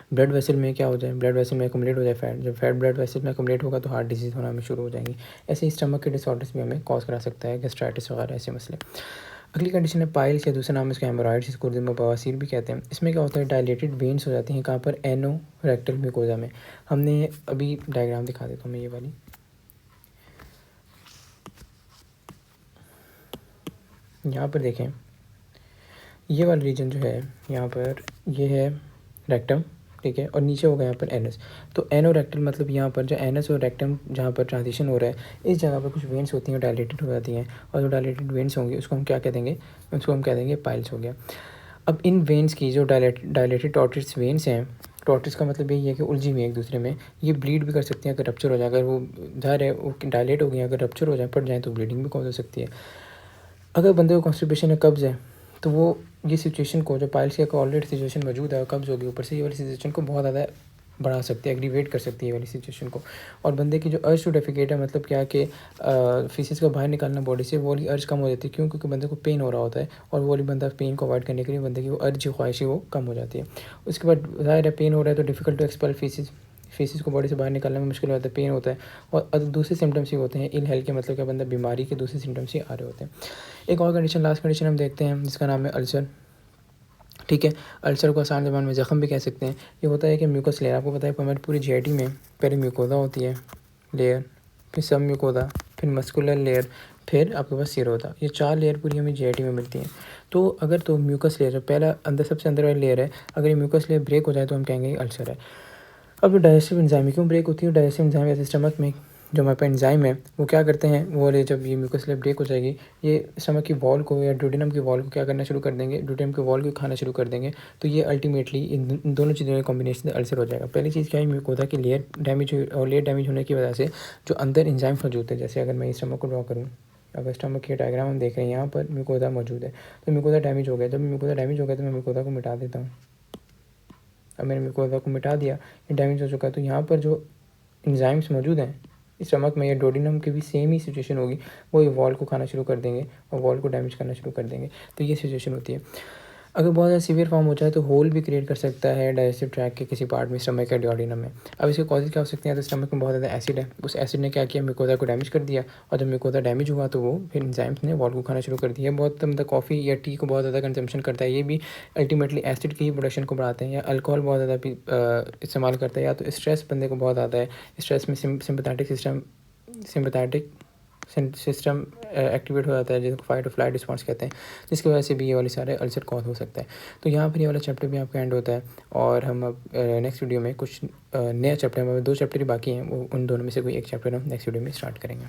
ब्लड वेसल में क्या हो जाए, ब्लड वेसल में एक्युमुलेट हो जाए फैट। जब फैट ब्लड वेसल में एक्युमुलेट होगा तो हार्ट डिजीज़ होना हमें शुरू हो जाएंगी। ऐसे ही स्टमक के डिसऑर्डर्स भी हमें कॉज़ करा सकता है, गैस्ट्राइटिस वगैरह ऐसे मसले। अगली कंडीशन है पाइल्स, या दूसरा नाम इसका हेमोरॉइड्स, इसको उर्दू में बवासीर भी कहते हैं। इसमें क्या होता है? डायलेटेड वेन्स हो जाती हैं। कहाँ पर? एनोरेक्टल म्यूकोजा में। हमने अभी डायग्राम दिखा देता हूँ मैं, ये वाली। यहाँ पर देखें, ये वाला रीजन जो है यहाँ पर, ये है रेक्टम, ठीक है, और नीचे होगा यहाँ पर एनस। तो एनोरेक्टल मतलब यहाँ पर जो एनस और रेक्टम जहाँ पर ट्रांजिशन हो रहा है, इस जगह पर कुछ वेन्स होती हैं, डायलेटेड हो जाती हैं, और जो डायलेटेड वेन्स होंगी उसको हम क्या कह देंगे? उसको हम कह देंगे पाइल्स हो गया। अब इन वेन्स की जो डायलेटेड टॉर्टिस वेन्स हैं, टॉर्टिस का मतलब यही है कि उलझी हुई है एक दूसरे में, ये ब्लीड भी कर सकती हैं अगर रप्चर हो जाए। अगर वो ज़ाहिर है वो डायलेट हो गई, अगर रप्चर हो जाए, फट जाए, तो ब्लीडिंग भी कॉज हो सकती है। अगर बंदे को कॉन्स्टिपेशन है, कब्ज़ है, तो वो ये सिचुएशन को, जो पाइल्स का ऑलरेडी सिचुएशन मौजूद है, कब्ज़ होगी, ऊपर से ये वाली सिचुएशन को बहुत ज़्यादा बढ़ा सकती है, एग्रीवेट कर सकती है ये वाली सिचुएशन को। और बंदे की जो अर्ज टू डेफिकेट है, मतलब क्या कि फीसिस को बाहर निकालना बॉडी से, वो वाली अर्ज कम हो जाती है। क्यों? क्योंकि बंदे को पेन हो रहा होता है, और वो वाली बंदा पेन को अवॉइड करने के लिए बंदे की वो अर्ज, ख्वाहिश है, वो कम हो जाती है। उसके बाद ज़ाहिर है पेन हो रहा है तो difficult to expel faeces, faeces को बॉडी से बाहर निकालने में मुश्किल होता है, पेन होता है। और दूसरे सिम्टम्स ही होते हैं इल हेल्थ के, मतलब क्या बंदा बीमारी के दूसरे सिम्टम्स ही आ रहे होते हैं। एक और कंडीशन, लास्ट कंडीशन हम देखते हैं, जिसका नाम है अल्सर, ठीक है। अल्सर को आसान ज़बान में ज़ख़म भी कह सकते हैं। ये होता है कि म्यूकस लेयर, आपको पता है हमारी पूरी जीआईटी में पहले म्यूकोदा होती है लेयर, फिर सब म्यूकोदा, फिर मस्कुलर लेयर, फिर आपके पास सीरोदा। ये 4 लेयर पूरी हमें जीआईटी में मिलती हैं। तो अगर तो म्यूकस लेयर पहला अंदर, सबसे अंदर वाली लेयर है, अगर ये म्यूकस लेयर ब्रेक हो जाए तो हम कहेंगे अल्सर है। अब जो डाइजेस्टिव एंजाइम क्यों ब्रेक होती है? डाइजेस्टिव एंजाइम ऐसे स्टमक में जो हमारे पास एंजाइम है, वो क्या करते हैं, वो वाले जब ये म्यूकस लेयर ब्रेक हो जाएगी, ये स्टमक की वॉल को या ड्यूडेनम की वॉल को क्या करना शुरू कर देंगे? ड्यूडेनम की वॉल को खाना शुरू कर देंगे। तो ये अल्टीमेटली इन दोनों चीज़ों के कॉम्बिनेशन से अल्सर हो जाएगा। पहली चीज़ क्या है? म्यूकोदा की लेयर डैमेज हुई, और लेयर डैमेज होने की वजह से जो अंदर एंजाइम मौजूद है, जैसे अगर मैं इस स्टमक को ड्रॉ करूँ, अगर स्टमक की डायग्राम हम देख रहे हैं, यहाँ पर म्यूकोदा मौजूद है, तो म्यूकोदा डैमेज हो गया। जब म्यूकोदा डैमेज हो गया तो मैं म्यूकोदा को मिटा देता हूँ। अब मैंने म्यूकोदा को मिटा दिया, ये डैमेज हो चुका है। तो यहाँ पर जो एंजाइम्स मौजूद हैं स्टमक में, या डोडिनम की भी सेम ही सिचुएशन होगी, वो ये वॉल को खाना शुरू कर देंगे और वॉल को डैमेज करना शुरू कर देंगे। तो ये सिचुएशन होती है। अगर बहुत ज़्यादा सीवियर फॉर्म हो जाए तो होल भी क्रिएट कर सकता है डाइजेस्टिव ट्रैक्ट के किसी पार्ट में, स्टमक या डोडिनम में। अब इसके कॉजेज क्या हो सकते हैं? तो स्टमक में बहुत ज़्यादा एसिड है, उस एसिड ने क्या किया? म्यूकोदा को डैमेज कर दिया, और जब म्यूकोदा डैमेज हुआ तो वो फिर एंजाइम्स ने वॉल को खाना शुरू कर दिया। बहुत मतलब कॉफ़ी या टी को बहुत ज़्यादा कंजम्पशन करता है, ये भी अल्टीमेटली एसिड की ही प्रोडक्शन को बढ़ाते हैं। या अल्कोहल बहुत ज़्यादा इस्तेमाल करता है, या तो स्ट्रेस बंदे को बहुत ज़्यादा है, स्ट्रेस में सिम्पैथेटिक सिस्टम एक्टिवेट हो जाता है, जिसको फाइट और फ्लाइट रिस्पॉन्स कहते हैं, जिसकी वजह से भी ये वाले सारे अल्सर कॉज हो सकता है। तो यहाँ पर ये वाला चैप्टर भी आपका एंड होता है, और हम अब नेक्स्ट वीडियो में कुछ नया चैप्टर, हमारे 2 चैप्टर ही बाकी हैं, वो उन दोनों में से कोई एक चैप्टर हम नेक्स्ट वीडियो में स्टार्ट करेंगे।